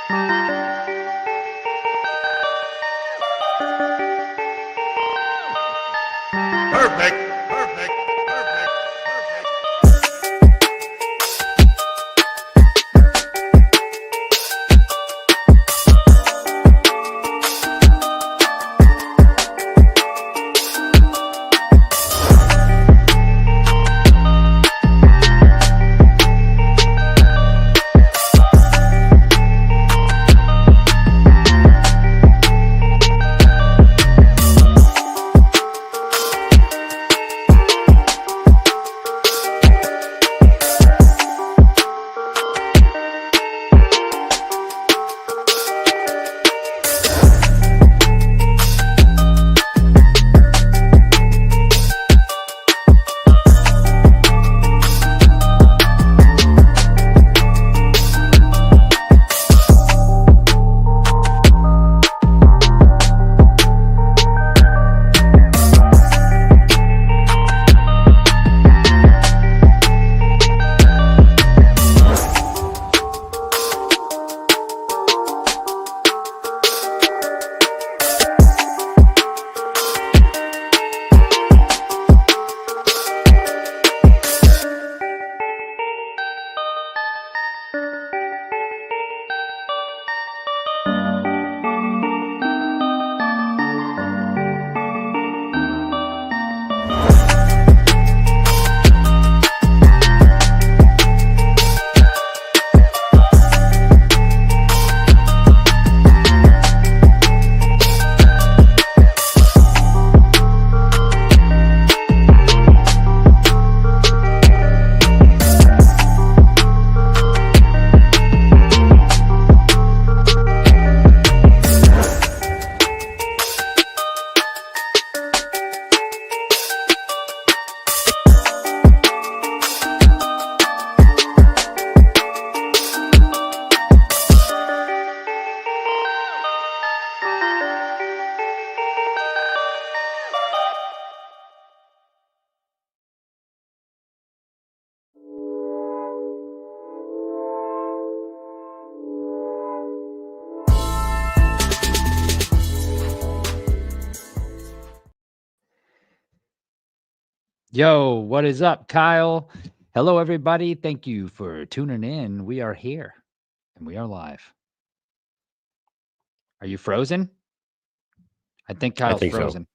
Perfect. Perfect. Perfect. Yo, what is up, Kyle? Hello, everybody. Thank you for tuning in. We are here and we are live. Are you frozen? I think Kyle's frozen. So.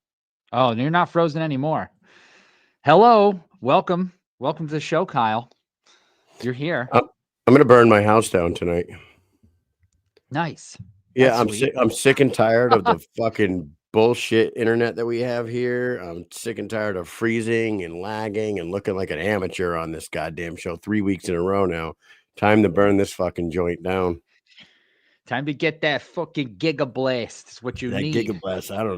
Oh, you're not frozen anymore. Hello. Welcome. Welcome to the show, Kyle. You're here. I'm going to burn my house down tonight. Nice. Yeah, I'm sick and tired of the fucking bullshit internet that we have here. I'm sick and tired of freezing and lagging and looking like an amateur on this goddamn show 3 weeks in a row now. Time to burn this fucking joint down. Time to get that fucking gigablast. Is what you need. Gigablast. I don't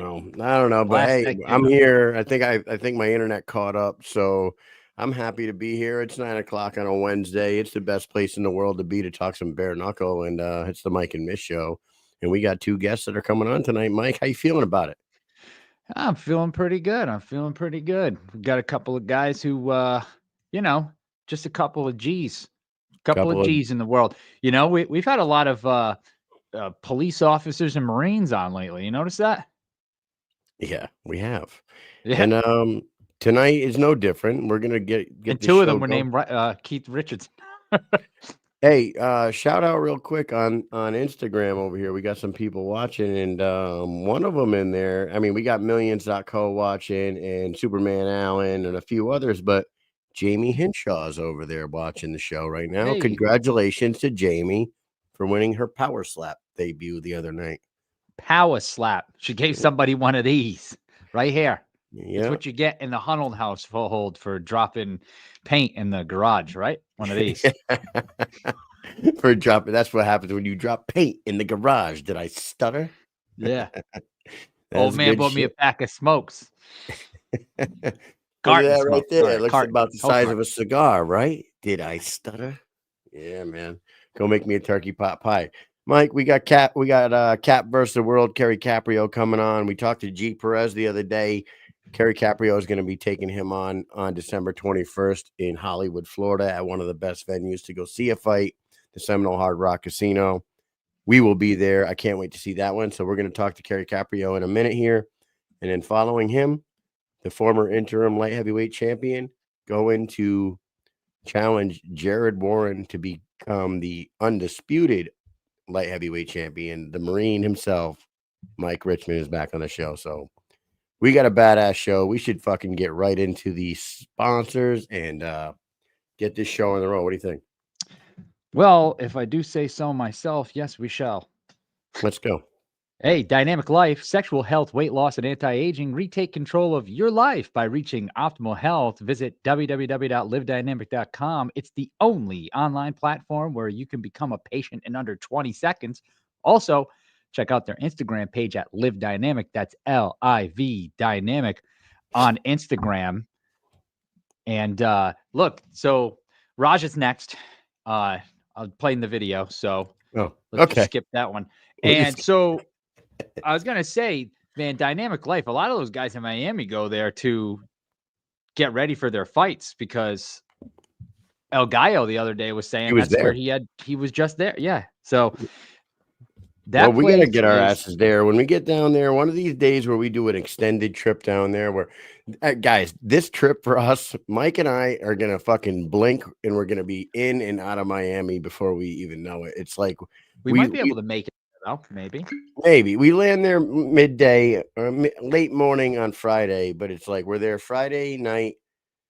know. But hey, I'm here. I think my internet caught up. So I'm happy to be here. It's 9 o'clock on a Wednesday. It's the best place in the world to be to talk some bare knuckle. And it's the Mike and Mish show. And we got two guests that are coming on tonight. Mike, how you feeling about it? I'm feeling pretty good. We've got a couple of guys who, just a couple of G's. Couple of G's in the world. You know, we've had a lot of police officers and Marines on lately. You notice that? Yeah, we have. Yeah. And tonight is no different. We're gonna get and two of them were named Keith Richards. Hey, shout out real quick on Instagram over here. We got some people watching, and one of them in there. I mean, we got Millions.co watching, and Superman Allen, and a few others, but Jamie Hinshaw's over there watching the show right now. Hey. Congratulations to Jamie for winning her Power Slap debut the other night. Power Slap. She gave somebody one of these right here. Yeah. It's what you get in the Hunnell household for dropping paint in the garage, right? One of these. For dropping. That's what happens when you drop paint in the garage. Did I stutter? Yeah. Old man bought me a pack of smokes. Look at that right there. It looks about the size of a cigar, right? Did I stutter? Yeah, man. Go make me a turkey pot pie. Mike, we got Cap versus the world, Cary Caprio coming on. We talked to Gee Perez the other day. Cary Caprio is going to be taking him on December 21st in Hollywood, Florida, at one of the best venues to go see a fight, the Seminole Hard Rock Casino. we will be there. I can't wait to see that one. So we're going to talk to Cary Caprio in a minute here. And then following him, the former interim light heavyweight champion going to challenge Jared Warren to become the undisputed light heavyweight champion. The Marine himself, Mike Richman, is back on the show. So we got a badass show. We should fucking get right into the sponsors and get this show on the road. What do you think? Well, if I do say so myself, yes, we shall. Let's go. Hey, Dynamic Life, sexual health, weight loss, and anti-aging. Retake control of your life by reaching optimal health. Visit www.livedynamic.com. It's the only online platform where you can become a patient in under 20 seconds. Also, check out their Instagram page at Live Dynamic. That's L-I-V Dynamic on Instagram. And look, so Rasha's next. I'll play in the video, so let's just skip that one. And so I was going to say, man, Dynamic Life, a lot of those guys in Miami go there to get ready for their fights because El Gallo the other day was saying where he was just there. Yeah. So that we got to get our asses there. When we get down there, one of these days where we do an extended trip down there where, guys, this trip for us, Mike and I are going to fucking blink and we're going to be in and out of Miami before we even know it. It's like we might be able to make it. Oh, maybe we land there midday or late morning on Friday, but it's like we're there Friday night,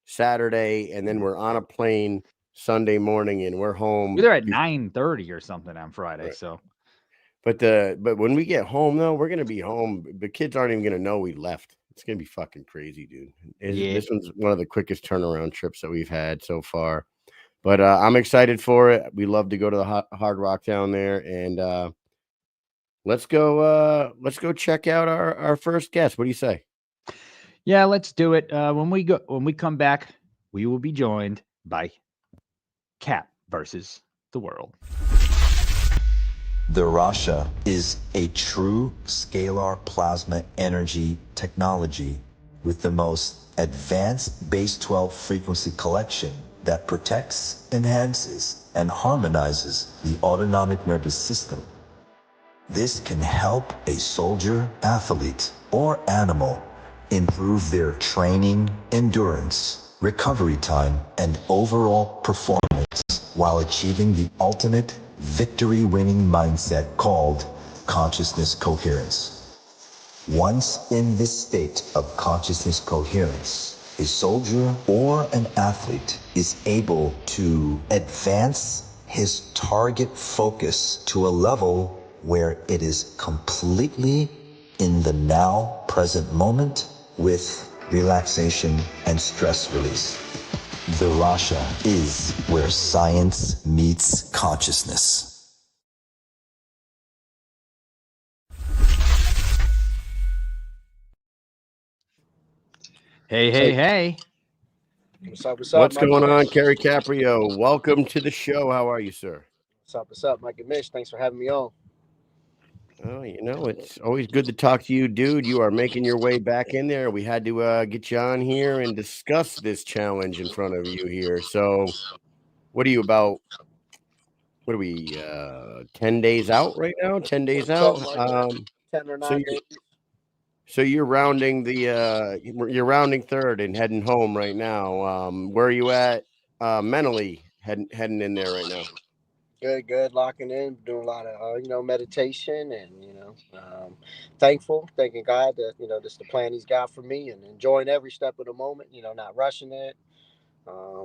Saturday, and then we're on a plane Sunday morning and we're home. We're there at 9:30 or something on Friday. Right. So, but when we get home though, we're gonna be home. The kids aren't even gonna know we left. It's gonna be fucking crazy, dude. This one's one of the quickest turnaround trips that we've had so far. But I'm excited for it. We love to go to the Hard Rock down there and. Let's go check out our first guest. What do you say? Yeah, let's do it. When we come back, we will be joined by Cap versus the World. The Rasha is a true scalar plasma energy technology with the most advanced base 12 frequency collection that protects, enhances, and harmonizes the autonomic nervous system. This can help a soldier, athlete, or animal improve their training, endurance, recovery time, and overall performance while achieving the ultimate victory-winning mindset called consciousness coherence. Once in this state of consciousness coherence, a soldier or an athlete is able to advance his target focus to a level where it is completely in the now present moment with relaxation and stress release. The Rasha is where science meets consciousness. Hey. What's going on, Cary Caprio? Welcome to the show. How are you, sir? What's up, Mike and Mish? Thanks for having me on. Oh, it's always good to talk to you, dude. You are making your way back in there. We had to get you on here and discuss this challenge in front of you here. So what are you about? What are we, 10 days out right now? 10 days out? 10 or 9 days. So you're rounding you're rounding third and heading home right now. Where are you at mentally heading in there right now? Good, locking in, doing a lot of meditation and thanking God that this is the plan He's got for me and enjoying every step of the moment. Not rushing it,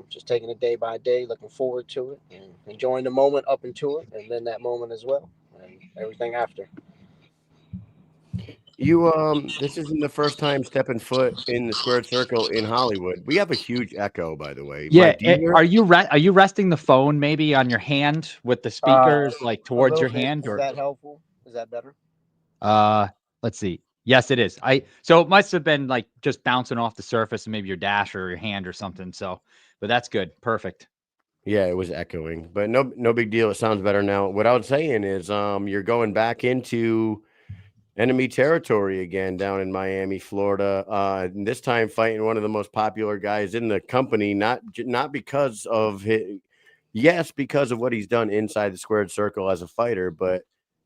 just taking it day by day, looking forward to it and enjoying the moment up into it, and then that moment as well, and everything after. This isn't the first time stepping foot in the squared circle in Hollywood. We have a huge echo, by the way. Yeah, are you resting the phone maybe on your hand with the speakers like towards your hand? Is that helpful? Is that better? Let's see. Yes, it is. So it must have been like just bouncing off the surface and maybe your dash or your hand or something. So, but that's good. Perfect. Yeah, it was echoing, but no big deal. It sounds better now. What I was saying is, you're going back into enemy territory again down in Miami, Florida. This time fighting one of the most popular guys in the company, not because of because of what he's done inside the squared circle as a fighter, but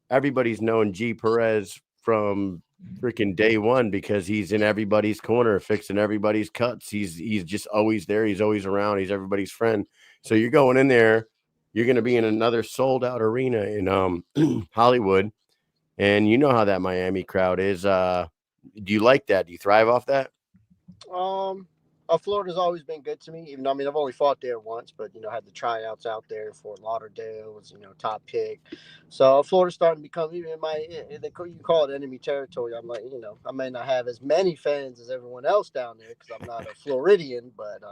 everybody's known Gee Perez from freaking day one because he's in everybody's corner, fixing everybody's cuts. He's just always there. He's always around. He's everybody's friend. So you're going in there, you're going to be in another sold out arena in Hollywood, and you know how that Miami crowd is. Do you like that? Do you thrive off that? Florida's always been good to me. Even though, I mean, I've only fought there once, but I had the tryouts out there. Fort Lauderdale was top pick. So Florida's starting to become even you call it enemy territory. I'm like, I may not have as many fans as everyone else down there because I'm not a Floridian, but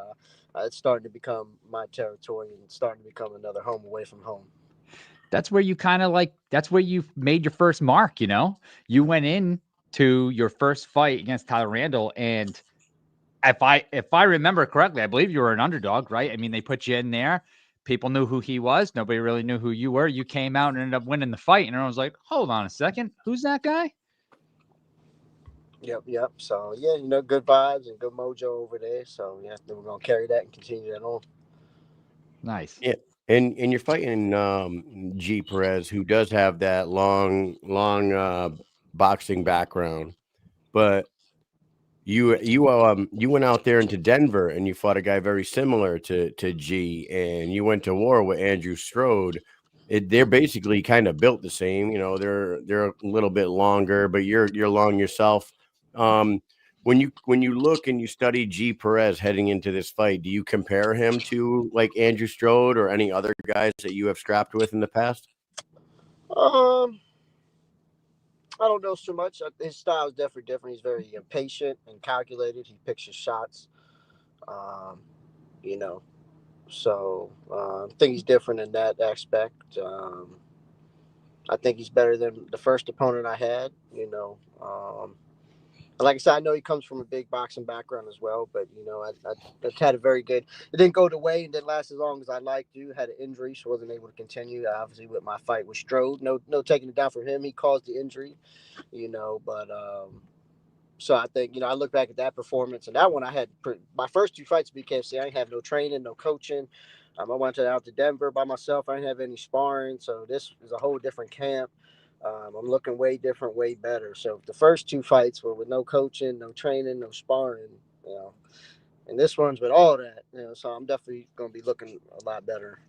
it's starting to become my territory and starting to become another home away from home. That's where you kind of that's where you made your first mark. You went in to your first fight against Tyler Randall, and if I remember correctly, I believe you were an underdog, right? I mean, they put you in there. People knew who he was. Nobody really knew who you were. You came out and ended up winning the fight, and I was like, hold on a second. Who's that guy? Yep. So, yeah, good vibes and good mojo over there. So, yeah, we're going to carry that and continue that on. Nice. Yeah. And you're fighting Gee Perez, who does have that long boxing background, but you went out there into Denver and you fought a guy very similar to G, and you went to war with Andrew Strode. They're basically kind of built the same. They're a little bit longer, but you're long yourself. When you look and you study Gee Perez heading into this fight, do you compare him to like Andrew Strode or any other guys that you have scrapped with in the past? I don't know so much. His style is definitely different. He's very patient and calculated. He picks his shots. So I think he's different in that aspect. I think he's better than the first opponent I had. Like I said, I know he comes from a big boxing background as well, but I had a very good. It didn't go the way and didn't last as long as I liked to. Had an injury, so wasn't able to continue. Obviously, with my fight with Strode, no taking it down from him. He caused the injury, But so I think I look back at that performance and that one I had my first two fights at BKFC. I didn't have no training, no coaching. I went out to Denver by myself. I didn't have any sparring, so this is a whole different camp. I'm looking way different, way better. So the first two fights were with no coaching, no training, no sparring, and this one's with all that, so I'm definitely going to be looking a lot better.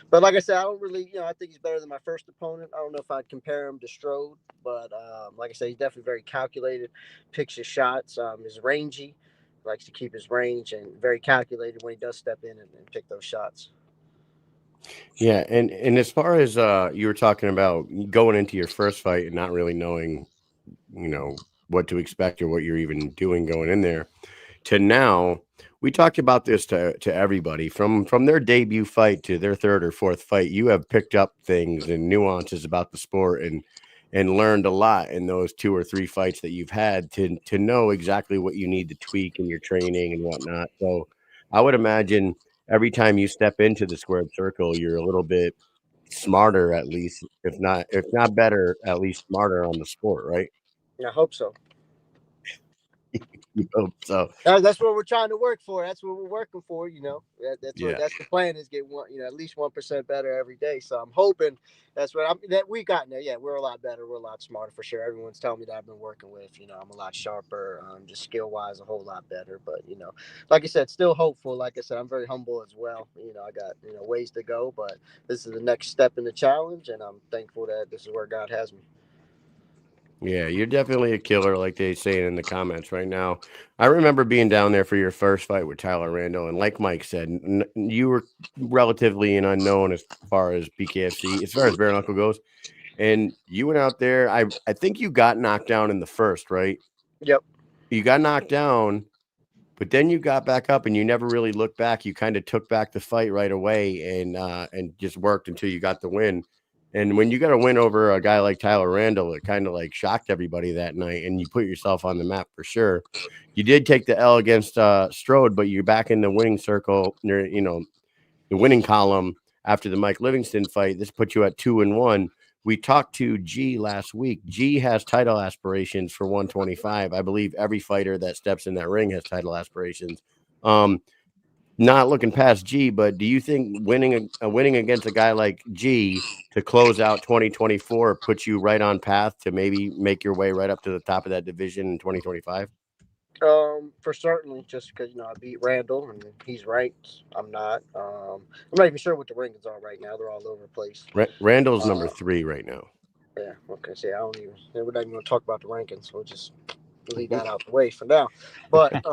But like I said, I don't really, I think he's better than my first opponent. I don't know if I'd compare him to Strode, but like I said, he's definitely very calculated, picks his shots, is rangy, likes to keep his range, and very calculated when he does step in and pick those shots. Yeah, and as far as you were talking about going into your first fight and not really knowing, what to expect or what you're even doing going in there, to now, we talked about this to everybody from their debut fight to their third or fourth fight. You have picked up things and nuances about the sport and learned a lot in those 2 or 3 fights that you've had to know exactly what you need to tweak in your training and whatnot. So I would imagine every time you step into the squared circle, you're a little bit smarter, at least, if not better, at least smarter on the sport, right? I hope so. You hope so. That's what we're trying to work for. That's what we're working for. That's the plan is get one, at least 1% better every day. So I'm hoping that's what that we got there. Yeah, we're a lot better. We're a lot smarter for sure. Everyone's telling me that I've been working with. I'm a lot sharper. Just skill wise, a whole lot better. But like I said, still hopeful. Like I said, I'm very humble as well. I got ways to go, but this is the next step in the challenge, and I'm thankful that this is where God has me. Yeah, you're definitely a killer, like they say in the comments right now. I remember being down there for your first fight with Tyler Randall, and like Mike said, you were relatively an unknown as far as BKFC, as far as bare knuckle goes. And you went out there. I think you got knocked down in the first, right? Yep. You got knocked down, but then you got back up, and you never really looked back. You kind of took back the fight right away, and just worked until you got the win. And when you got a win over a guy like Tyler Randall, it kind of like shocked everybody that night, and you put yourself on the map for sure. You did take the L against Strode, but you're back in the winning circle, the winning column after the Mike Livingston fight. This puts you at 2-1. We talked to G last week. G has title aspirations for 125. I believe every fighter that steps in that ring has title aspirations. not looking past G, but do you think winning against a guy like G to close out 2024 puts you right on path to maybe make your way right up to the top of that division in 2025? For certainly, just because I beat Randall and he's ranked. I'm not. I'm not even sure what the rankings are right now. They're all over the place. Randall's number 3 right now. Yeah. Okay. See, I don't even. We're not even going to talk about the rankings. We'll just leave that out the way for now. But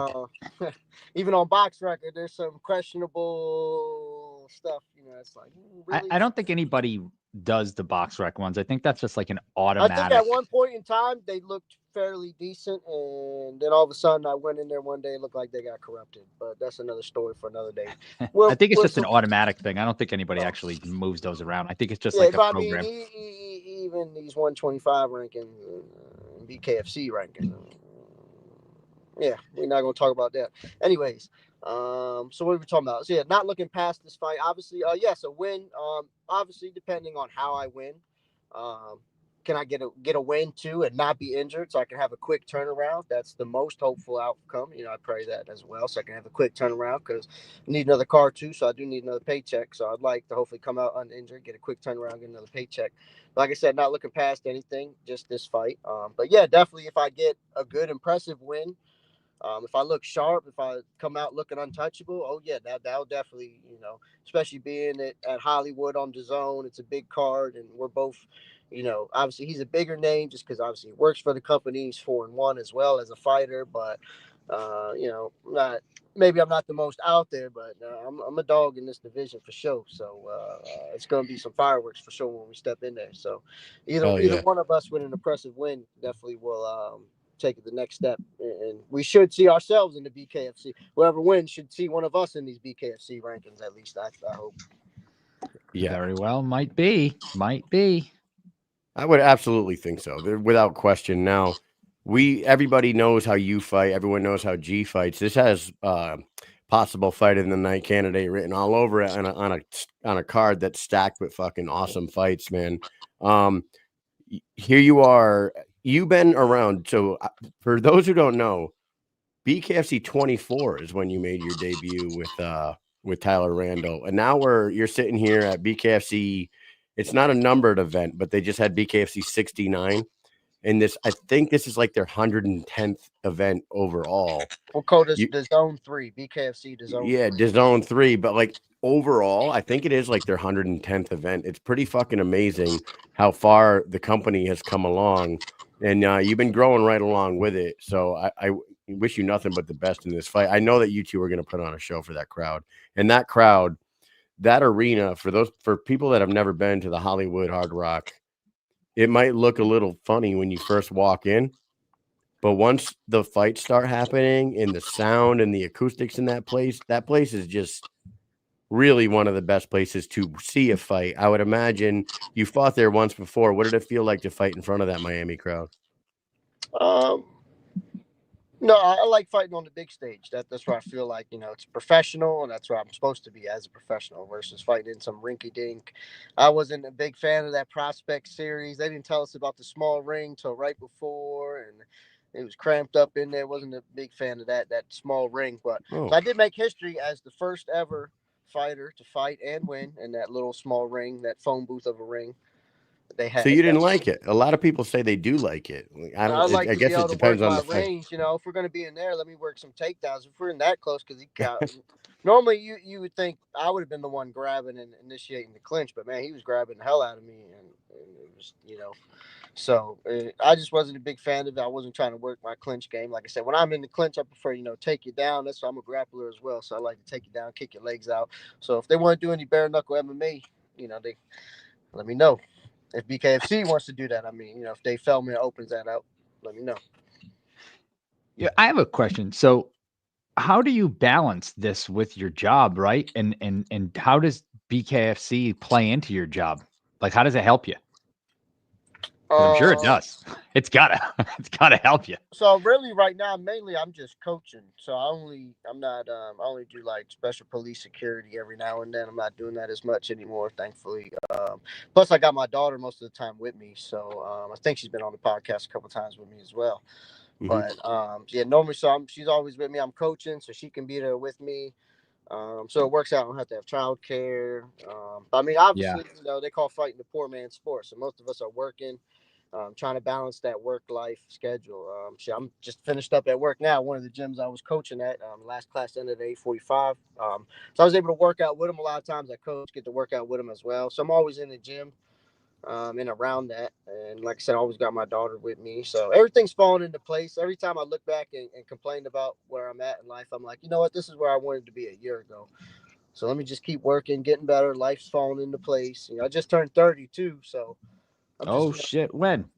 even on box record, there's some questionable stuff. It's like really. I don't think anybody does the box rec ones. I think that's just like an automatic. I think at one point in time they looked fairly decent, and then all of a sudden I went in there one day, it looked like they got corrupted. But that's another story for another day. I think it's just an automatic thing. I don't think anybody actually moves those around. I think it's just like a program. Even these 125 rankings, BKFC rankings. Yeah, we're not going to talk about that. Anyways, so what are we talking about? So yeah, not looking past this fight. Obviously, yes, a win. Obviously, depending on how I win, can I get a win too and not be injured, so I can have a quick turnaround? That's the most hopeful outcome. I pray that as well, so I can have a quick turnaround because I need another car too. So I do need another paycheck. So I'd like to hopefully come out uninjured, get a quick turnaround, get another paycheck. But like I said, not looking past anything, just this fight. But yeah, definitely if I get a good, impressive win. If I look sharp, if I come out looking untouchable, oh yeah, that'll definitely, especially being at Hollywood on DAZN, it's a big card, and we're both, obviously he's a bigger name just because obviously he works for the company. He's 4-1 as well as a fighter, but maybe I'm not the most out there, but I'm a dog in this division for sure. So it's gonna be some fireworks for sure when we step in there. So either one of us with an impressive win definitely will take it the next step, and we should see ourselves in the BKFC. Whoever wins should see one of us in these BKFC rankings, at least I hope. Yeah, very well, might be. I would absolutely think so, without question. Now, everybody knows how you fight. Everyone knows how G fights. This has possible fight in the night candidate written all over it on a card that's stacked with fucking awesome fights, man. Here you are. You've been around. So for those who don't know, BKFC 24 is when you made your debut with Tyler Randall, and now you're sitting here at BKFC. It's not a numbered event, but they just had BKFC 69, and I think this is like their 110th event overall. We'll call this DAZN 3, BKFC DAZN. Yeah, DAZN 3, but like overall, I think it is like their 110th event. It's pretty fucking amazing how far the company has come along, and you've been growing right along with it. So I wish you nothing but the best in this fight. I know that you two are going to put on a show for that crowd, and that crowd, that arena, for people that have never been to the Hollywood Hard Rock, it might look a little funny when you first walk in, but once the fights start happening and the sound and the acoustics in that place is just really one of the best places to see a fight. I would imagine you fought there once before. What did it feel like to fight in front of that Miami crowd? No, I like fighting on the big stage. That's where I feel like, it's professional, and that's where I'm supposed to be as a professional versus fighting in some rinky-dink. I wasn't a big fan of that Prospect series. They didn't tell us about the small ring till right before, and it was cramped up in there. Wasn't a big fan of that small ring, but I did make history as the first ever fighter to fight and win in that little small ring, that phone booth of a ring. So you didn't like it. A lot of people say they do like it. I guess it depends on the fight. Range, if we're going to be in there, let me work some takedowns. If we're in that close, because normally you would think I would have been the one grabbing and initiating the clinch, but man, he was grabbing the hell out of me, and it was, so I just wasn't a big fan of it. I wasn't trying to work my clinch game. Like I said, when I'm in the clinch, I prefer, take you down. That's why I'm a grappler as well. So I like to take you down, kick your legs out. So if they want to do any bare knuckle MMA, they let me know. If BKFC wants to do that, if Dave Feldman opens that out, let me know. Yeah, I have a question. So how do you balance this with your job, right? And how does BKFC play into your job? Like, how does it help you? I'm sure it does. It's gotta help you. So really, right now, mainly I'm just coaching. So I only do like special police security every now and then. I'm not doing that as much anymore, thankfully. Plus, I got my daughter most of the time with me, so I think she's been on the podcast a couple of times with me as well. Mm-hmm. But normally, she's always with me. I'm coaching, so she can be there with me. So it works out. I don't have to have childcare. But I mean, Yeah. obviously, they call fighting the poor man's sport. So most of us are working, trying to balance that work-life schedule. I'm just finished up at work now. One of the gyms I was coaching at, last class ended at 8:45. So I was able to work out with them. A lot of times I coach, get to work out with them as well. So I'm always in the gym. And around that. And like I said, I always got my daughter with me. So everything's falling into place. Every time I look back and complain about where I'm at in life, I'm like, you know what? This is where I wanted to be a year ago. So let me just keep working, getting better. Life's falling into place. I just turned 32. So I'm just, Oh, shit. When?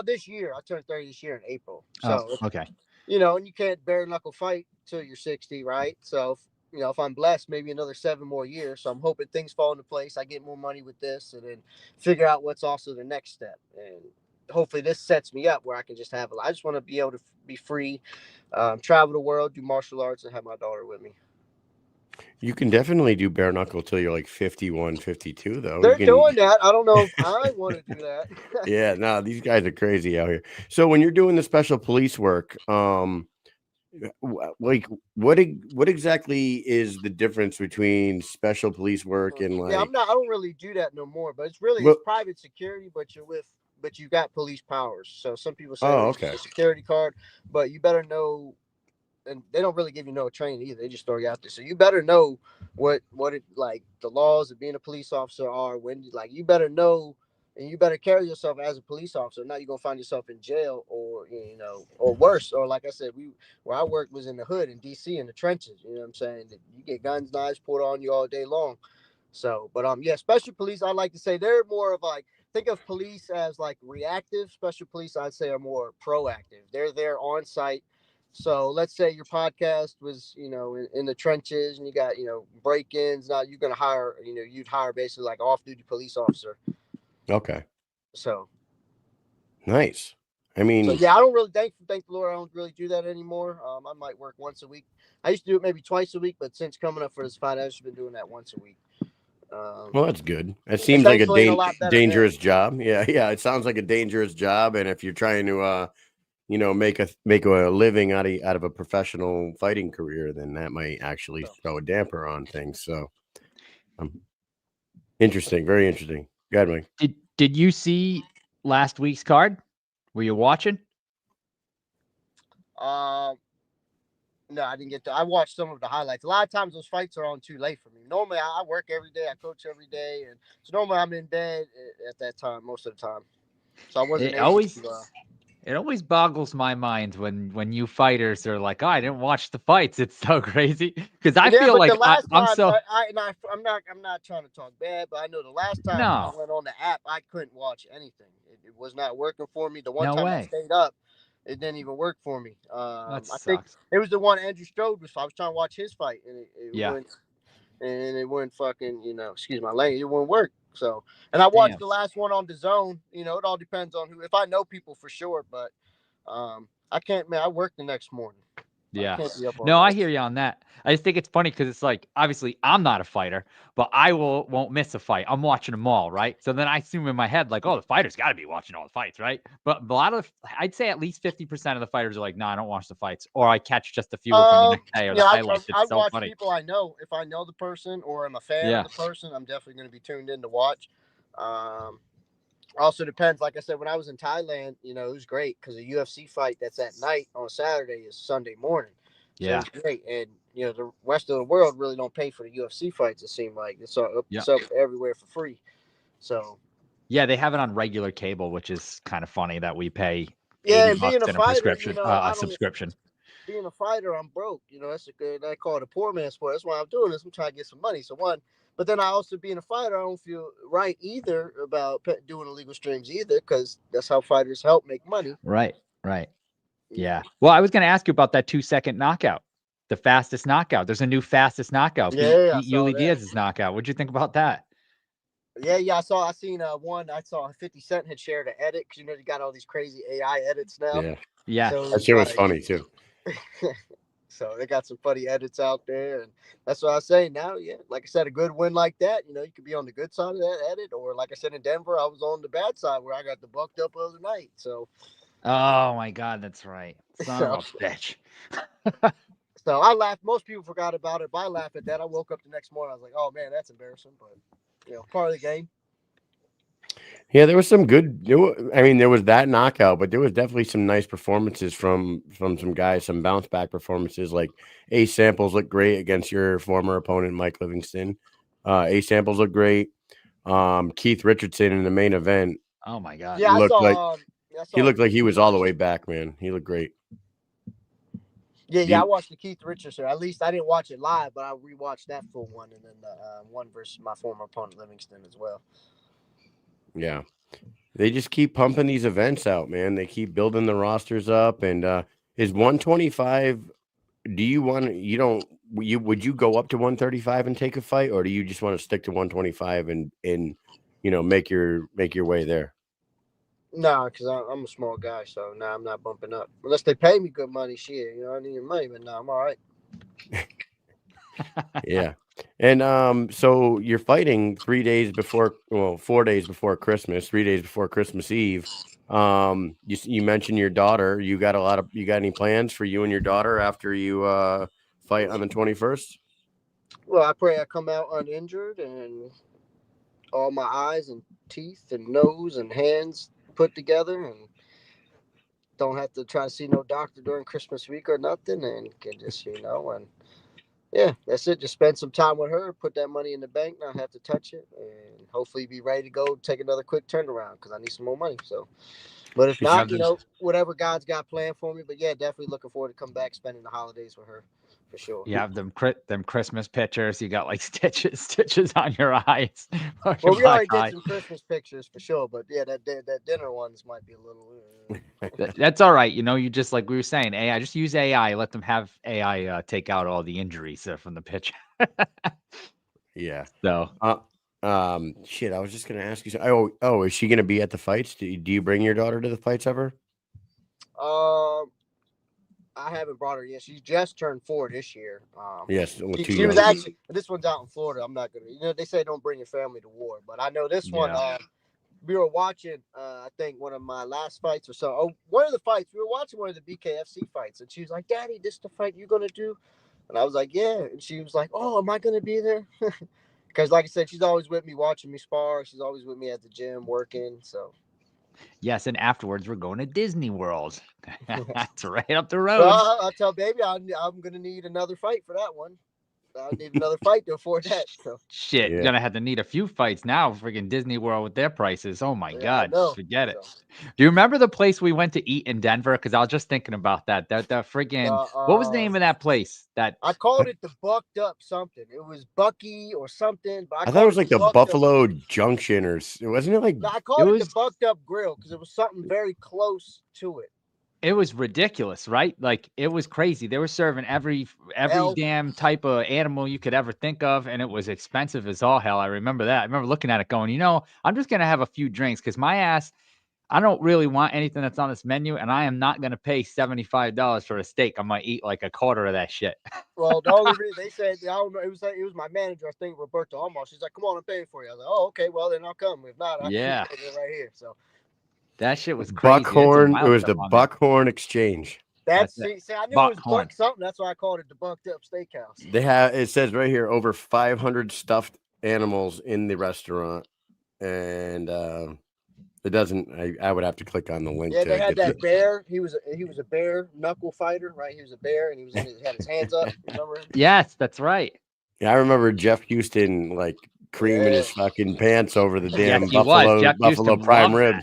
This year. I turned 30 this year in April. Oh, So, okay. and you can't bare knuckle fight till you're 60, right? So, if I'm blessed, maybe another 7 more years. So I'm hoping things fall into place. I get more money with this, and then figure out what's also the next step. And hopefully this sets me up where I can just have I just want to be able to be free, travel the world, do martial arts, and have my daughter with me. You can definitely do bare knuckle till you're like 51, 52, though. They're doing that. I don't know if I want to do that. Yeah, no, these guys are crazy out here. So when you're doing the special police work, like what exactly is the difference between special police work and Yeah, like? I don't really do that no more. But it's Well- it's private security, but you got police powers. So some people say Oh, it's okay. a security card, but you better know. And they don't really give you no training either. They just throw you out there. So you better know what it like the laws of being a police officer are. When you better know, and you better carry yourself as a police officer. Now you're gonna find yourself in jail, or or worse. Or like I said, where I worked was in the hood in DC in the trenches. You know what I'm saying? You get guns, knives pulled on you all day long. So, but yeah, special police. I like to say they're more of like, think of police as like reactive. Special police, I'd say, are more proactive. They're there on site. So let's say your podcast was, in the trenches, and you got, break-ins. Now you're gonna hire, you'd hire basically like off-duty police officer. Okay, So nice. I mean, yeah, I don't really thank the Lord. I don't really do that anymore. I might work once a week. I used to do it maybe twice a week, but since coming up for this fight, I've just been doing that once a week. well, that's good. It seems like thankfully a a lot better dangerous job. Yeah, it sounds like a dangerous job. And if you're trying to, make a living out of a professional fighting career, then that might actually throw a damper on things. So, interesting, very interesting. Go ahead, Mike. Did you see last week's card? Were you watching? No, I didn't get to. I watched some of the highlights. A lot of times those fights are on too late for me. Normally, I work every day. I coach every day, and so normally I'm in bed at that time most of the time. So I wasn't It always boggles my mind when you fighters are like, "Oh, I didn't watch the fights." It's so crazy because I feel like I'm so. I'm not trying to talk bad, but I know the last time No. I went on the app, I couldn't watch anything. It was not working for me. The one No time way. I stayed up, it didn't even work for me. That I think sucks. it was the one Andrew Strode was. I was trying to watch his fight, and it wouldn't fucking, excuse my language, it wouldn't work. So, and I watched the last one on DAZN. It all depends on who. If I know people for sure, but I can't. Man, I work the next morning. Yeah. No, I hear you on that. I just think it's funny because it's like, obviously I'm not a fighter, but I won't miss a fight. I'm watching them all, right? So then I assume in my head, like, oh, the fighters got to be watching all the fights, right? But a lot of, I'd say at least 50% of the fighters are like, no, I don't watch the fights, or I catch just a few of them the next day or the highlights. It's so watch funny. People I know. If I know the person or I'm a fan of the person, I'm definitely going to be tuned in to watch. Also depends. Like I said, when I was in Thailand, it was great because a UFC fight that's at night on Saturday is Sunday morning. So yeah, it's great. And the rest of the world really don't pay for the UFC fights. It seemed like it's up everywhere for free. So yeah, they have it on regular cable, which is kind of funny that we pay and $80 being a in fighter, a subscription. Being a fighter, I'm broke. That's a good. I call it a poor man's sport. That's why I'm doing this. I'm trying to get some money. So but then I also, being a fighter, I don't feel right either about doing illegal streams either, because that's how fighters help make money. Right. Yeah. Well, I was going to ask you about that 2-second knockout, the fastest knockout. There's a new fastest knockout. Yeah, Yuli Diaz's knockout. What'd you think about that? Yeah. I seen one. I saw 50 Cent had shared an edit, because you got all these crazy AI edits now. Yeah. So that shit was funny too. So they got some funny edits out there, and that's what I say now. Yeah, like I said, a good win like that, you could be on the good side of that edit, or like I said in Denver, I was on the bad side where I got the bucked up other night. So, oh my God, that's right, son of a bitch. stuff. I laughed. Most people forgot about it, but I laughed at that. I woke up the next morning. I was like, oh man, that's embarrassing, but part of the game. Yeah, there was some good. There was that knockout, but there was definitely some nice performances from some guys, some bounce back performances. Like A Samples looked great against your former opponent, Mike Livingston. A Samples looked great. Keith Richardson in the main event. Oh my God! Yeah, He looked like he was all the way back, man. He looked great. Yeah, I watched the Keith Richardson. At least I didn't watch it live, but I rewatched that full one, and then the one versus my former opponent Livingston as well. Yeah, they just keep pumping these events out, man. They keep building the rosters up. And is 125? Would you go up to 135 and take a fight, or do you just want to stick to 125 and make your way there? No, because I'm a small guy, so I'm not bumping up unless they pay me good money. Shit, I need money, but I'm all right. Yeah. And so you're fighting 4 days before Christmas, 3 days before Christmas Eve. You mentioned your daughter. You got any plans for you and your daughter after you fight on the 21st? Well, I pray I come out uninjured and all my eyes and teeth and nose and hands put together and don't have to try to see no doctor during Christmas week or nothing, and can just and yeah, that's it. Just spend some time with her, put that money in the bank, not have to touch it, and hopefully be ready to go take another quick turnaround because I need some more money. So, but if not, whatever God's got planned for me. But yeah, definitely looking forward to come back, spending the holidays with her for sure. You have them Christmas pictures. You got like stitches on your eyes. Well, we already did some Christmas pictures for sure, but yeah, that dinner ones might be a little. That's all right. You just like we were saying, AI. Just use AI. Let them have AI take out all the injuries from the picture. Yeah. So. Shit. I was just gonna ask you. Oh, is she gonna be at the fights? Do you bring your daughter to the fights ever? I haven't brought her yet. She's just turned 4 this year. Yes, she was actually. This one's out in Florida. I'm not gonna. They say don't bring your family to war, but I know this one. We were watching. I think one of my last fights or so. Oh, one of the fights. We were watching one of the BKFC fights, and she was like, "Daddy, this is the fight you're gonna do?" And I was like, "Yeah." And she was like, "Oh, am I gonna be there?" Because, like I said, she's always with me watching me spar. She's always with me at the gym working. So. Yes, and afterwards we're going to Disney World. That's right up the road. Well, I'll tell baby I'm going to need another fight for that one. I need another fight to afford that. So. Shit, you're going to need a few fights now. Freaking Disney World with their prices. Oh, my God. Forget it. Do you remember the place we went to eat in Denver? Because I was just thinking about that. That freaking, what was the name of that place? I called it the Bucked Up something. It was Bucky or something. But I thought it was like the Buffalo Junction or wasn't it like? No, I called it the Bucked Up Grill because it was something very close to it. It was ridiculous, right? Like it was crazy. They were serving every damn type of animal you could ever think of, and it was expensive as all hell. I remember that. I remember looking at it going, I'm just gonna have a few drinks because my ass, I don't really want anything that's on this menu, and I am not gonna pay $75 for a steak. I might eat like a quarter of that shit. Well, the only reason they said, I don't know, it was my manager, I think Roberto Almost. She's like, "Come on, I'm paying for you." I was like, "Oh, okay, well then I'll come. If not, I'll keep it right here." So. That shit was crazy. Buckhorn. It was the Buckhorn Exchange. That's I knew it was Buck something. That's why I called it the Bucked Up Steakhouse. It says right here over 500 stuffed animals in the restaurant, and it doesn't. I would have to click on the link. Yeah, they had that bear. He was a bear knuckle fighter, right? He was a bear, and he had his hands up. Remember him? Yes, that's right. Yeah, I remember Jeff Houston like creaming his fucking pants over the damn buffalo prime rib.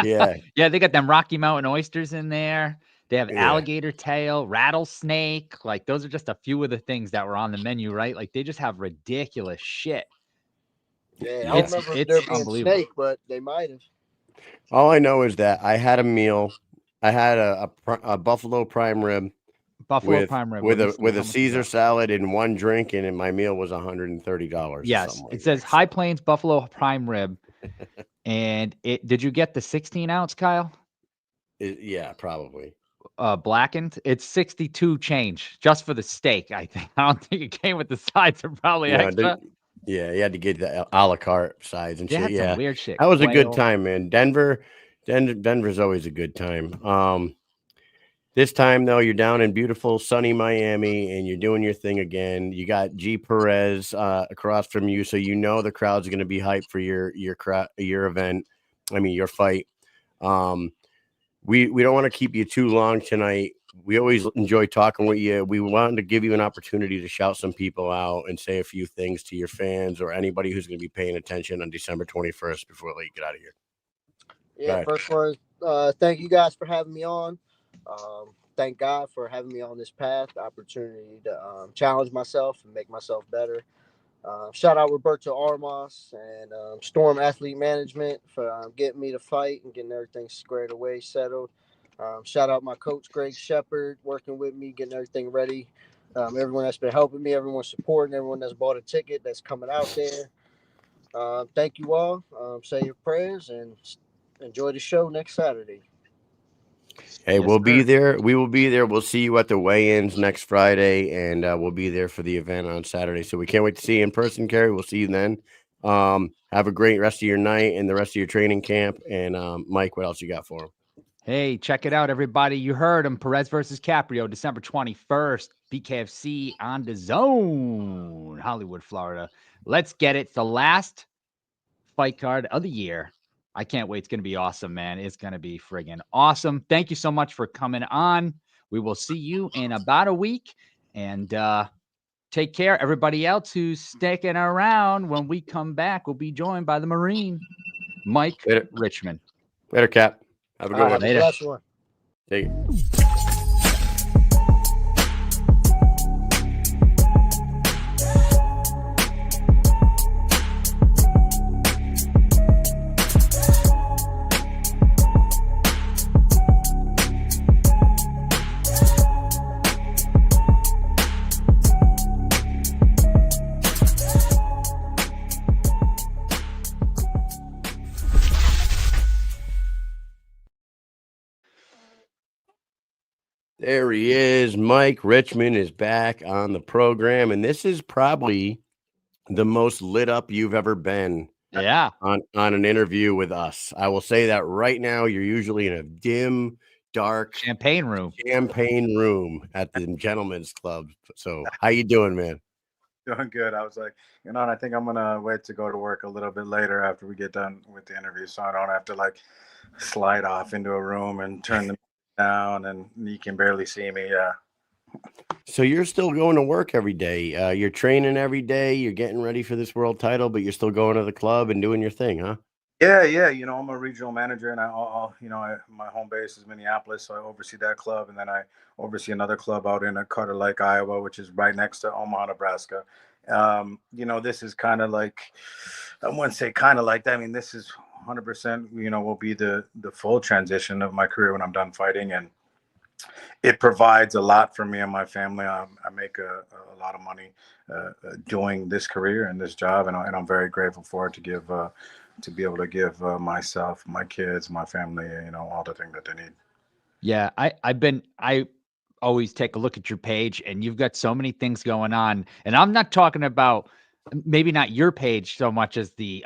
Yeah, they got them Rocky Mountain oysters in there. They have alligator tail, rattlesnake. Like those are just a few of the things that were on the menu, right? Like they just have ridiculous shit. Yeah, I don't remember if there being snake, but they might have. All I know is that I had a meal. I had a buffalo prime rib. With a Caesar salad and one drink, and my meal was $130. Yes, it says High Plains buffalo prime rib. And did you get the 16-ounce, Kyle? Yeah, probably. Blackened. It's 62 change just for the steak. I think. I don't think it came with the sides. Are probably extra. You had to get the a la carte sides and shit. Yeah, some weird shit. That was a good time, man. Denver's always a good time. This time, though, you're down in beautiful, sunny Miami, and you're doing your thing again. You got Gee Perez across from you, so you know the crowd's going to be hyped for your event. I mean, your fight. We don't want to keep you too long tonight. We always enjoy talking with you. We wanted to give you an opportunity to shout some people out and say a few things to your fans or anybody who's going to be paying attention on December 21st before we let you get out of here. Yeah, first one, thank you guys for having me on. Thank God for having me on this path, the opportunity to challenge myself and make myself better. Shout out Roberto Armas and Storm Athlete Management for getting me to fight and getting everything squared away, settled. Shout out my coach, Greg Shepard, working with me, getting everything ready. Everyone that's been helping me, everyone supporting, everyone that's bought a ticket that's coming out there. Thank you all. Say your prayers and enjoy the show next Saturday. Hey, Yes, we'll sir. be there. We will be there. We'll see you at the weigh-ins next Friday, and we'll be there for the event on Saturday. So we can't wait to see you in person, Cary. We'll see you then. Have a great rest of your night and the rest of your training camp. And Mike, what else you got for him? Hey, check it out, everybody. You heard him. Perez versus Caprio, December 21st. BKFC on DAZN, Hollywood, Florida. Let's get it. It's the last fight card of the year. I can't wait. It's going to be awesome, man. It's going to be friggin' awesome. Thank you so much for coming on. We will see you in about a week. And take care. Everybody else who's sticking around, when we come back, we'll be joined by the Marine, Mike Richman. Later, Cap. Have a good one. Have a blessed one. Take it. There he is. Mike Richman is back on the program, and this is probably the most lit up you've ever been. Yeah. On an interview with us. I will say that right now. You're usually in a dim, dark champagne room at the Gentlemen's Club. So how you doing, man? Doing good. I was like, I think I'm gonna wait to go to work a little bit later after we get done with the interview, so I don't have to like slide off into a room and turn the down and you can barely see me. Yeah. So you're still going to work every day. You're training every day. You're getting ready for this world title, but you're still going to the club and doing your thing, huh? Yeah. I'm a regional manager, and my home base is Minneapolis, so I oversee that club, and then I oversee another club out in Carter Lake, Iowa, which is right next to Omaha, Nebraska. This is kind of like, I wouldn't say kind of like that. I mean, this is 100%. Will be the full transition of my career when I'm done fighting, and it provides a lot for me and my family. I make a lot of money doing this career and this job, and I'm very grateful for it to be able to give myself, my kids, my family, all the things that they need. Yeah, I always take a look at your page, and you've got so many things going on. And I'm not talking about maybe not your page so much as the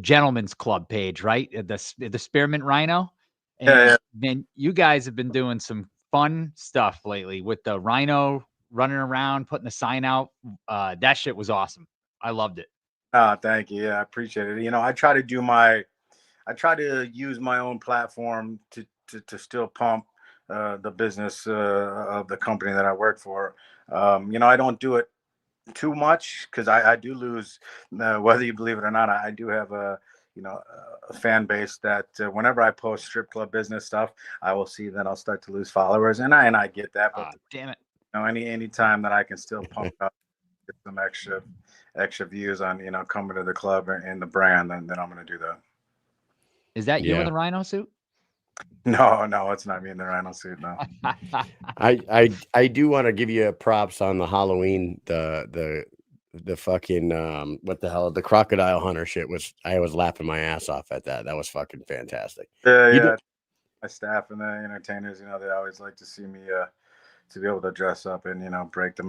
Gentlemen's Club page, right? The Spearmint Rhino. And then you guys have been doing some fun stuff lately with the Rhino running around, putting the sign out. That shit was awesome. I loved it. Thank you. Yeah, I appreciate it. I try to use my own platform to still pump the business of the company that I work for. I don't do it too much because I do lose, whether you believe it or not. I do have a fan base that whenever I post strip club business stuff, I will see that I'll start to lose followers, and I get that. But damn it, any time that I can still pump up, get some extra views on coming to the club and the brand, then I'm going to do that. Is that you in the Rhino suit? No, it's not me in the Rhino suit. No. I do want to give you props on the Halloween, the fucking what the hell, the crocodile hunter shit I was laughing my ass off at that. That was fucking fantastic. Yeah. My staff and the entertainers, they always like to see me to be able to dress up and break the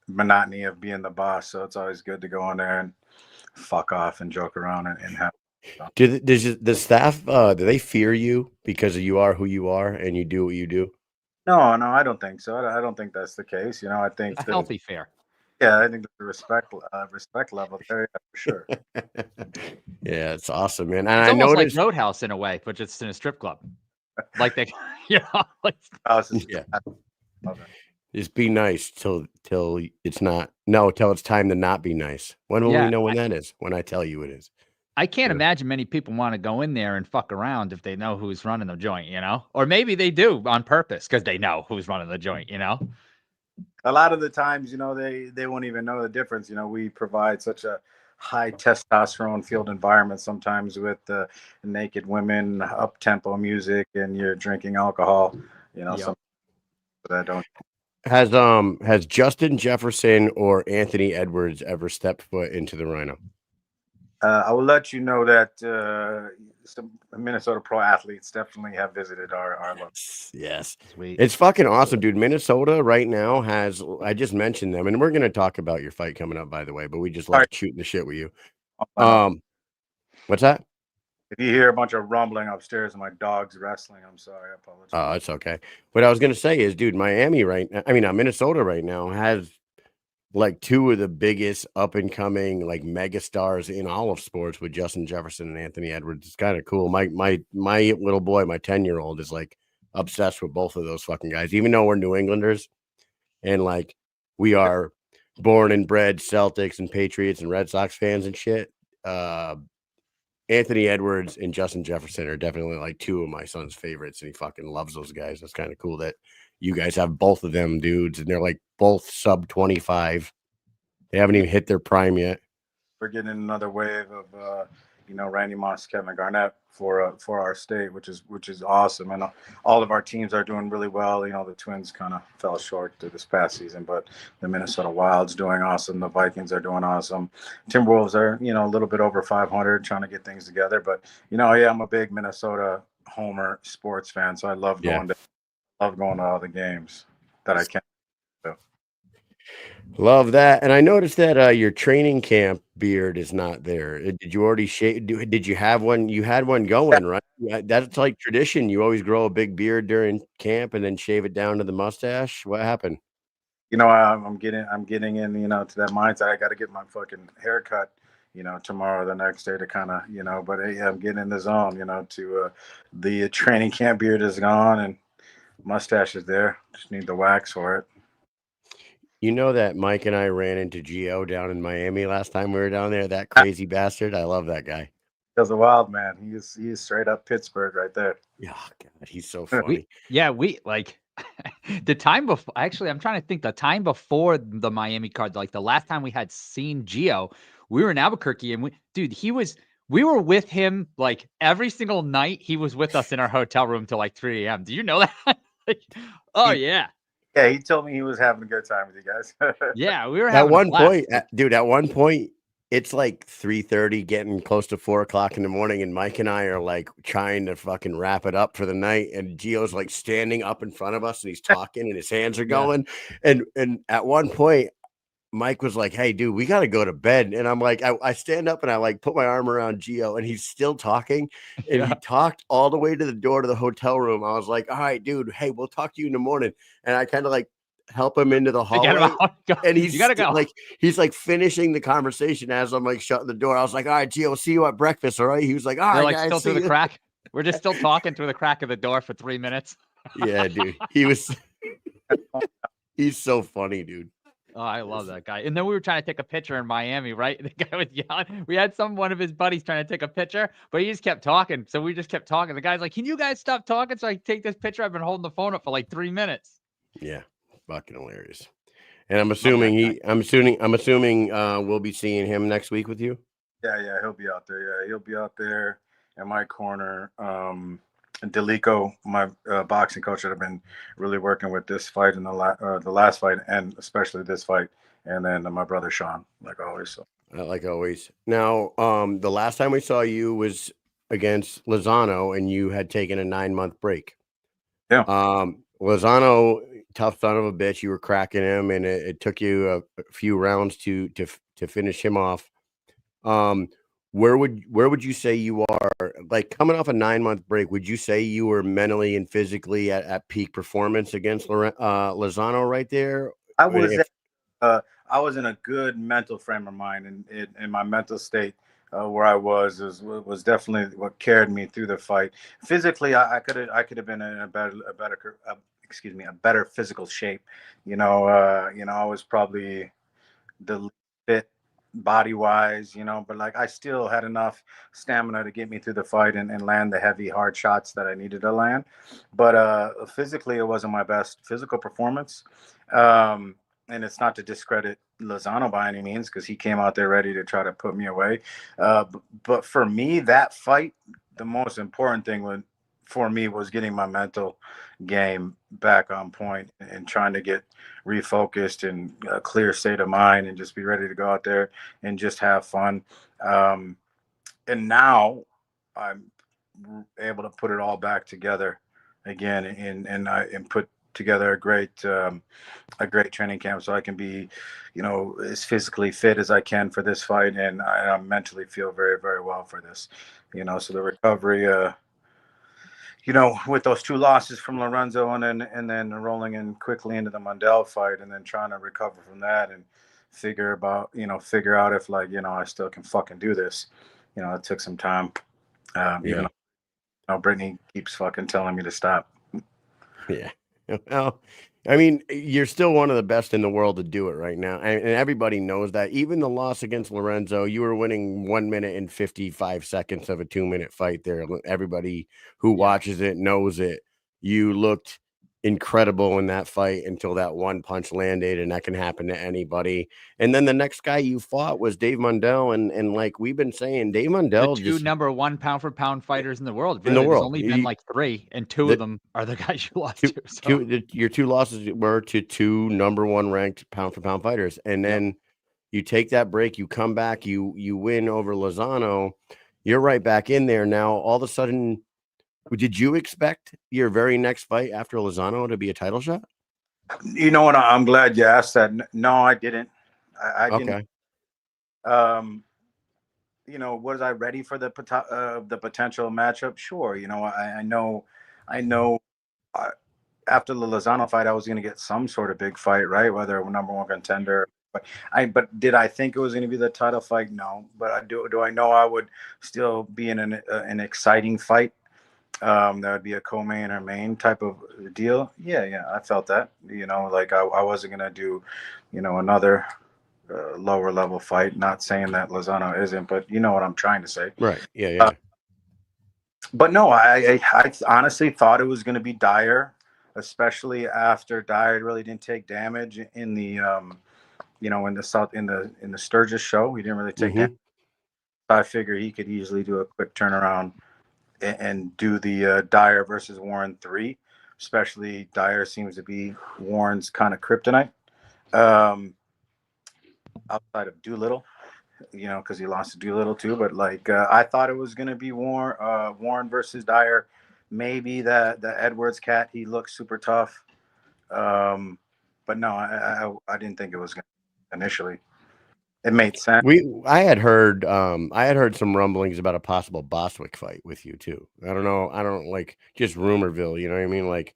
monotony of being the boss. So it's always good to go in there and fuck off and joke around and have. Does the staff do they fear you because you are who you are and you do what you do? No, I don't think so. I don't think that's the case. You know, I think It's a healthy fear. Yeah, I think the respect level there, yeah, for sure. Yeah, it's awesome, man. And It's I almost noticed, like Roadhouse in a way, but just in a strip club. Like they, you know, like yeah, just be nice till it's not. No, till it's time to not be nice. When will we know when that is? When I tell you it is. I can't imagine many people want to go in there and fuck around if they know who's running the joint, you know? Or maybe they do on purpose because they know who's running the joint, you know? A lot of the times, you know, they won't even know the difference. You know, we provide such a high testosterone field environment sometimes with naked women, up tempo music, and you're drinking alcohol. You know, some that don't. Has Justin Jefferson or Anthony Edwards ever stepped foot into the Rhino? I will let you know that some Minnesota pro athletes definitely have visited our location. Yes. Sweet. It's fucking awesome, dude. Minnesota right now has, I just mentioned them, and we're going to talk about your fight coming up, by the way, but we just love shooting the shit with you. What's that? If you hear a bunch of rumbling upstairs and my dog's wrestling, I'm sorry. I apologize. Oh, it's okay. What I was going to say is, dude, Minnesota right now has like two of the biggest up and coming like mega stars in all of sports with Justin Jefferson and Anthony Edwards. It's kind of cool. My little boy, my 10-year-old, is like obsessed with both of those fucking guys, even though we're New Englanders and like we are born and bred Celtics and Patriots and Red Sox fans and shit. Anthony Edwards and Justin Jefferson are definitely like two of my son's favorites, and he fucking loves those guys. That's kind of cool that you guys have both of them dudes, and they're like both sub 25. They haven't even hit their prime yet. We're getting another wave of Randy Moss, Kevin Garnett for our state, which is awesome, and all of our teams are doing really well. You know, the Twins kind of fell short this past season, but the Minnesota Wild's doing awesome. The Vikings are doing awesome. Timberwolves are a little bit over 500, trying to get things together. But I'm a big Minnesota homer sports fan, so I love going to all the games that I can. Love that. And I noticed that your training camp beard is not there. Did you already shave? Did you have one? You had one going, right? Yeah, that's like tradition. You always grow a big beard during camp and then shave it down to the mustache. What happened? I'm getting in, to that mindset. I got to get my fucking haircut, tomorrow, the next day to kind of, but hey, I'm getting in the zone, to the training camp beard is gone and mustache is there. Just need the wax for it. You know that Mike and I ran into Geo down in Miami last time we were down there. That crazy bastard. I love that guy. He's a wild man. He's straight up Pittsburgh right there. Yeah, God, he's so funny. We like the time before. Actually, I'm trying to think. The time before the Miami card, like the last time we had seen Geo, we were in Albuquerque, and we were with him like every single night. He was with us in our hotel room till like 3 a.m. Do you know that? Yeah. Yeah, he told me he was having a good time with you guys. Yeah, we were having at one point, dude. At one point, it's like 3:30, getting close to 4 o'clock in the morning, and Mike and I are like trying to fucking wrap it up for the night. And Gio's like standing up in front of us, and he's talking, and his hands are going. And at one point, Mike was like, "Hey, dude, we got to go to bed." And I'm like, I stand up and I like put my arm around Gio, and he's still talking. And he talked all the way to the door to the hotel room. I was like, "All right, dude, hey, we'll talk to you in the morning." And I kind of like help him into the hallway. And he's you gotta go. Like, he's like finishing the conversation as I'm like shutting the door. I was like, "All right, Gio, see you at breakfast." All right. He was like, "All right, like guys, still through the crack. We're just still talking through the crack of the door for 3 minutes. Yeah, dude. He's so funny, dude. Oh, I love that guy. And then we were trying to take a picture in Miami, right? The guy was yelling. We had one of his buddies trying to take a picture, but he just kept talking. So we just kept talking. The guy's like, "Can you guys stop talking so I can take this picture? I've been holding the phone up for like 3 minutes." Yeah, fucking hilarious. And I'm assuming we'll be seeing him next week with you. Yeah, he'll be out there. Yeah, he'll be out there in my corner. Delico, my boxing coach, that I've been really working with this fight and the last fight, and especially this fight, and then my brother Sean, like always. So. Like always. Now, the last time we saw you was against Lozano, and you had taken a 9-month break. Yeah. Lozano, tough son of a bitch. You were cracking him, and it took you a few rounds to finish him off. Where would you say you are before, like coming off a 9-month break, would you say you were mentally and physically at peak performance against Lozano right there? I was I was in a good mental frame of mind, and in my mental state where I was definitely what carried me through the fight. Physically, I could have been in a better physical shape. I was probably the fit body wise, but like I still had enough stamina to get me through the fight and land the heavy hard shots that I needed to land. But physically it wasn't my best physical performance. And it's not to discredit Lozano by any means, because he came out there ready to try to put me away. But for me, that fight, the most important thing for me was getting my mental game back on point and trying to get refocused and a clear state of mind and just be ready to go out there and just have fun. And now I'm able to put it all back together again and put together a great training camp so I can be, as physically fit as I can for this fight. And I mentally feel very, very well for this, so the recovery, with those 2 losses from Lorenzo and then rolling in quickly into the Mundell fight and then trying to recover from that and figure out if I still can fucking do this. It took some time. Even though Brittany keeps fucking telling me to stop. Yeah. Well, I mean, you're still one of the best in the world to do it right now. And everybody knows that. Even the loss against Lorenzo, you were winning 1 minute and 55 seconds of a 2-minute fight there. Everybody who watches it knows it. You looked incredible in that fight until that one punch landed, and that can happen to anybody. And then the next guy you fought was Dave Mundell, and like we've been saying, Dave Mundell, the 2 number 1 pound for pound fighters in the world. Really, there's only been like 3, and 2 of them are the guys you lost to. So. Your 2 losses were to 2 number 1 ranked pound for pound fighters, and then you take that break, you come back, you win over Lozano, you're right back in there now. All of a sudden, did you expect your very next fight after Lozano to be a title shot? You know what? I'm glad you asked that. No, I didn't. I didn't. Was I ready for the potential matchup? Sure. I know. After the Lozano fight, I was going to get some sort of big fight, right? Whether a number 1 contender. But did I think it was going to be the title fight? No. But do I know I would still be in an exciting fight? That would be a co-main or main type of deal. Yeah, I felt that. Like I wasn't gonna do, another lower level fight. Not saying that Lozano isn't, but you know what I'm trying to say. Right. Yeah. But no, I honestly thought it was gonna be Dyer, especially after Dyer really didn't take damage in the in the Sturgis show. He didn't really take damage. I figure he could easily do a quick turnaround and do the Dyer versus Warren 3, especially Dyer seems to be Warren's kind of kryptonite, outside of Doolittle, because he lost to Doolittle too. But like I thought it was going to be Warren versus Dyer. Maybe the Edwards cat, he looks super tough, but no, I didn't think it was going to initially. It made sense. I had heard some rumblings about a possible Bostwick fight with you too. I don't know. I don't like just rumorville, you know what I mean? Like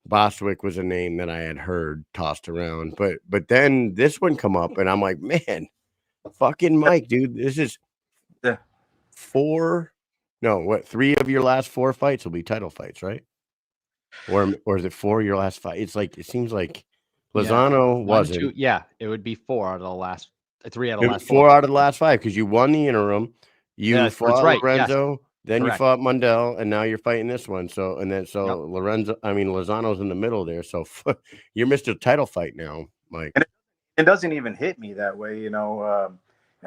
Bostwick was a name that I had heard tossed around, but then this one come up and I'm like, man, fucking Mike, dude, this is 3 of your last 4 fights will be title fights, right? Or is it 4 of your last 5? It's like, it seems like Lozano wasn't. It would be 4 out of the last 3 out of the last 4 out of the last 5, because you won the interim, you fought Lorenzo, then you fought Mundell, and now you're fighting this one. So Lozano's in the middle there. So you're Mr. Title fight now, Mike. And it doesn't even hit me that way,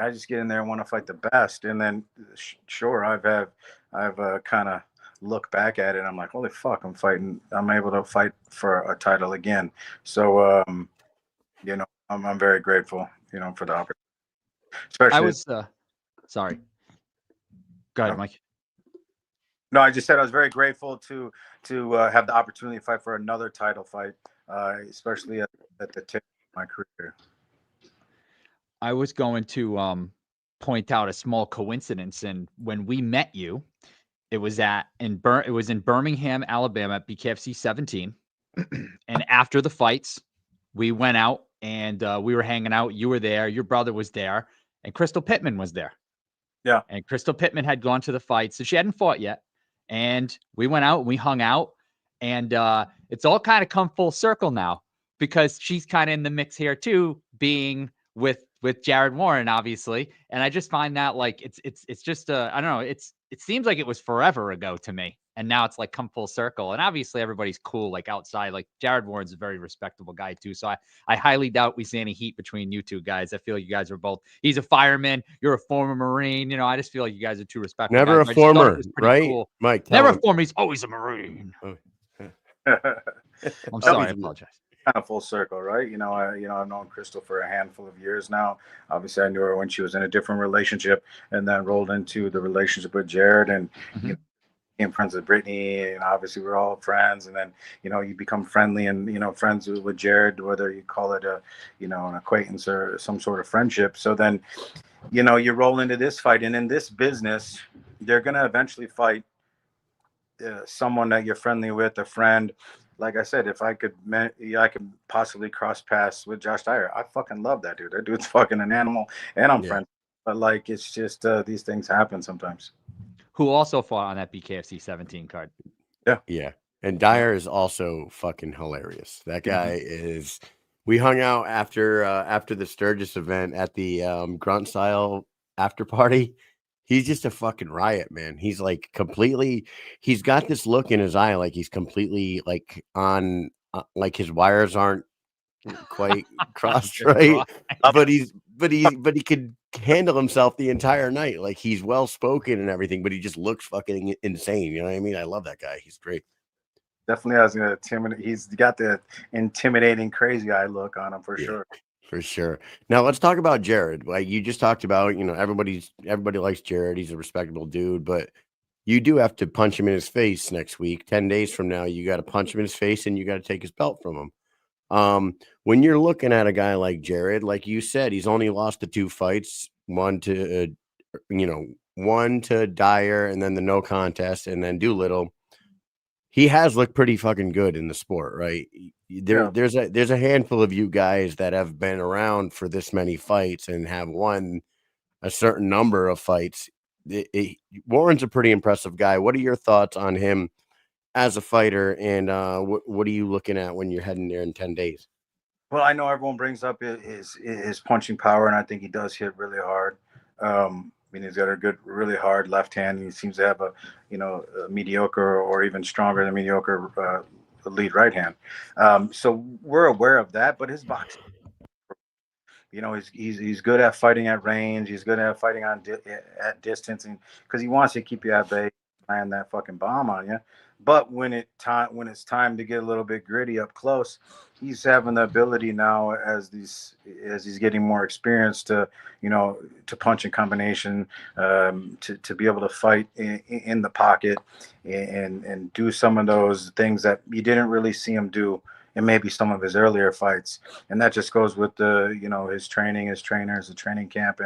I just get in there and want to fight the best, and then sure, I've kind of looked back at it. And I'm like, holy fuck, I'm able to fight for a title again. So I'm very grateful, for the opportunity. Especially, I was sorry. Go ahead, Mike. No, I just said I was very grateful to have the opportunity to fight for another title fight, especially at the tip of my career. I was going to point out a small coincidence, and when we met you, It was in Birmingham, Alabama, at BKFC 17. And after the fights, we went out and we were hanging out. You were there. Your brother was there. And Crystal Pittman was there. Yeah. And Crystal Pittman had gone to the fight. So she hadn't fought yet. And we went out and we hung out. And it's all kind of come full circle now because she's kind of in the mix here too, being with Jared Warren, obviously. And I just find that like it's just I don't know, it seems like it was forever ago to me. And now it's like come full circle. And obviously everybody's cool, like outside. Like Jared Warren's a very respectable guy too. So I highly doubt we see any heat between you two guys. I feel you guys are both. He's a fireman. You're a former Marine. You know, I just feel like you guys are too respectful. Never guys. a former, right? Cool. Mike, never a former. He's always a Marine. I'm sorry. I apologize. Kind of full circle, right? I've known Crystal for a handful of years now. Obviously, I knew her when she was in a different relationship, and then rolled into the relationship with Jared, and became friends with Brittany, and obviously we're all friends. And then you become friendly and friends with Jared, whether you call it an acquaintance or some sort of friendship. So then you roll into this fight, and in this business, they're gonna eventually fight someone that you're friendly with, a friend. Like I said, if I could possibly cross paths with Josh Dyer. I fucking love that dude. That dude's fucking an animal, and I'm friends. But like, it's just these things happen sometimes. Who also fought on that BKFC 17 card. Yeah. And Dyer is also fucking hilarious. That guy is. We hung out after the Sturgis event at the Grunt Style after party. He's just a fucking riot, man. He's like he's got this look in his eye like he's completely like on like his wires aren't quite crossed right. But he could handle himself the entire night. Like he's well spoken and everything, but he just looks fucking insane. You know what I mean? I love that guy. He's great. Definitely has an he's got the intimidating crazy eye look on him for sure. For sure. Now let's talk about Jared. Like you just talked about, everybody likes Jared. He's a respectable dude, but you do have to punch him in his face next week. 10 days from now, you got to punch him in his face and you got to take his belt from him. When you're looking at a guy like Jared, like you said, he's only lost the 2 fights, one to Dyer and then the no contest and then Doolittle. He has looked pretty fucking good in the sport, right? There's a handful of you guys that have been around for this many fights and have won a certain number of fights. Warren's a pretty impressive guy. What are your thoughts on him as a fighter, and what are you looking at when you're heading there in 10 days? Well, I know everyone brings up his punching power, and I think he does hit really hard. He's got a good, really hard left hand. He seems to have a mediocre or even stronger than mediocre lead right hand. So we're aware of that, but his boxing, he's good at fighting at range. He's good at fighting at distance, because he wants to keep you at bay, land that fucking bomb on you. But when it's time to get a little bit gritty up close, he's having the ability now as he's getting more experience to punch in combination, to be able to fight in the pocket and do some of those things that you didn't really see him do in maybe some of his earlier fights. And that just goes with his training, his trainers, the training camp,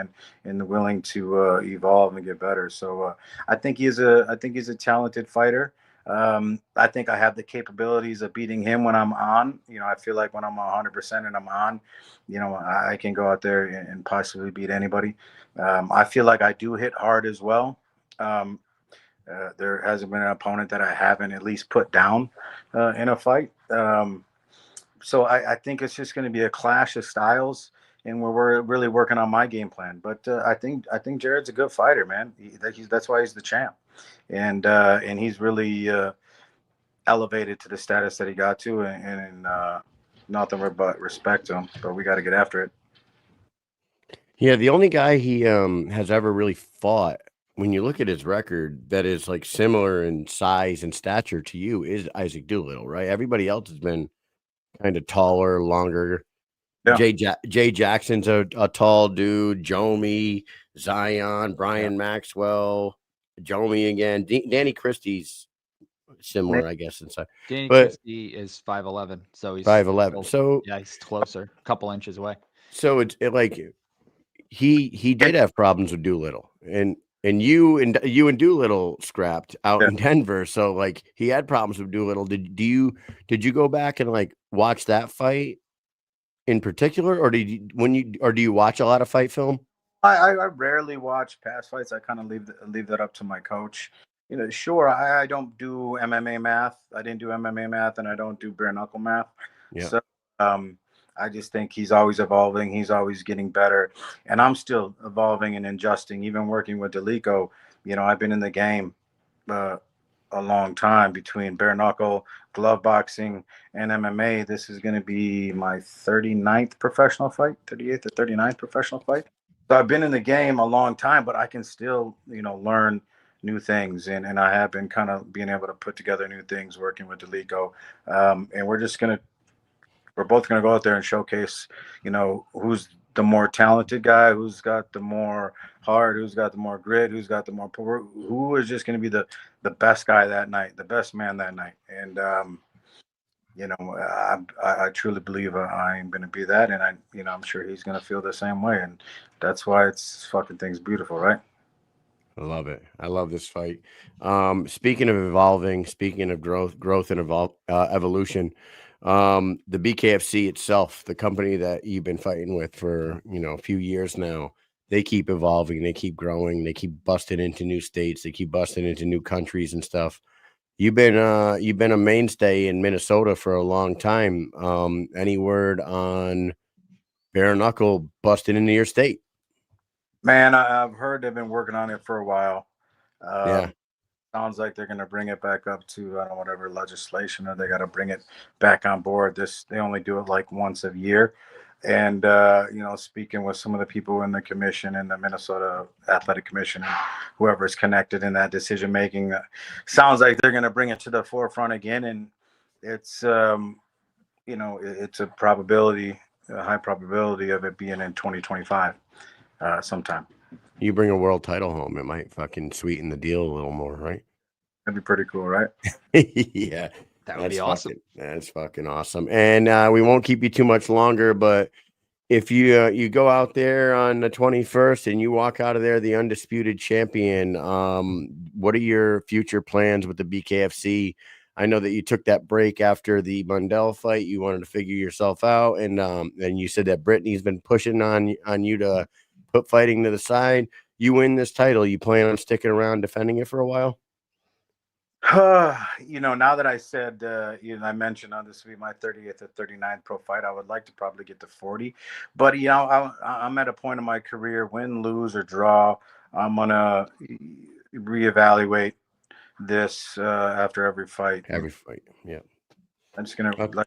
and the willing to evolve and get better. So I think he's a talented fighter. I think I have the capabilities of beating him when I'm on. I feel like when I'm 100% and I'm on, I can go out there and possibly beat anybody. I feel like I do hit hard as well. There hasn't been an opponent that I haven't at least put down in a fight. So I think it's just going to be a clash of styles, and we're really working on my game plan. But I think Jared's a good fighter, man. That's why he's the champ. And he's really elevated to the status that he got to, and nothing but respect to him. But we got to get after it. Yeah, the only guy he has ever really fought, when you look at his record, that is like similar in size and stature to you is Isaac Doolittle, right? Everybody else has been kind of taller, longer. Yeah. Jay Jackson's a tall dude. Jomi, Zion, Brian Maxwell. Jomi again. Danny Christie's similar, I guess, inside. Danny Christie is 5'11", so he's 5'11". So yeah, he's closer, a couple inches away. So it's like he did have problems with Doolittle, and And you and Doolittle scrapped out in Denver. So like he had problems with Doolittle. Did you go back and like watch that fight in particular, or do you watch a lot of fight film? I rarely watch past fights. I kind of leave that up to my coach. Sure, I don't do MMA math. I didn't do MMA math, and I don't do bare knuckle math. Yeah. So I just think he's always evolving. He's always getting better, and I'm still evolving and adjusting. Even working with Delico, I've been in the game a long time between bare knuckle, glove boxing, and MMA. This is going to be my 39th professional fight, 38th or 39th professional fight. So I've been in the game a long time, but I can still, learn new things. And I have been kind of being able to put together new things working with Delico. And we're both going to go out there and showcase, who's the more talented guy, who's got the more heart, who's got the more grit, who's got the more power, who is just going to be the best guy that night, the best man that night. And, I truly believe I am going to be that. And I'm sure he's going to feel the same way. And that's why it's fucking thing's beautiful, right? I love it. I love this fight. Speaking of evolving, speaking of growth and evolution, the BKFC itself, the company that you've been fighting with for, a few years now, they keep evolving, they keep growing, they keep busting into new states, they keep busting into new countries and stuff. You've been a mainstay in Minnesota for a long time. Any word on bare knuckle busting into your state? Man, I've heard they've been working on it for a while. Yeah. Sounds like they're going to bring it back up to, I don't know, whatever legislation, or they got to bring it back on board. They only do it like once a year. And, speaking with some of the people in the commission, in the Minnesota Athletic Commission, and whoever is connected in that decision making, sounds like they're going to bring it to the forefront again. And it's, it's a high probability of it being in 2025 sometime. You bring a world title home, it might fucking sweeten the deal a little more, right? That'd be pretty cool, right? Yeah. That would be awesome. That's fucking awesome. And we won't keep you too much longer, but if you go out there on the 21st and you walk out of there the undisputed champion, what are your future plans with the BKFC? I know that you took that break after the Mundell fight. You wanted to figure yourself out, and you said that Brittany's been pushing on you to put fighting to the side. You win this title, you plan on sticking around defending it for a while? Now that I said, I mentioned on this will be my 30th or 39th pro fight, I would like to probably get to 40. But, I'm at a point in my career, win, lose, or draw. I'm going to reevaluate this after every fight. Every fight, yeah. I'm just going to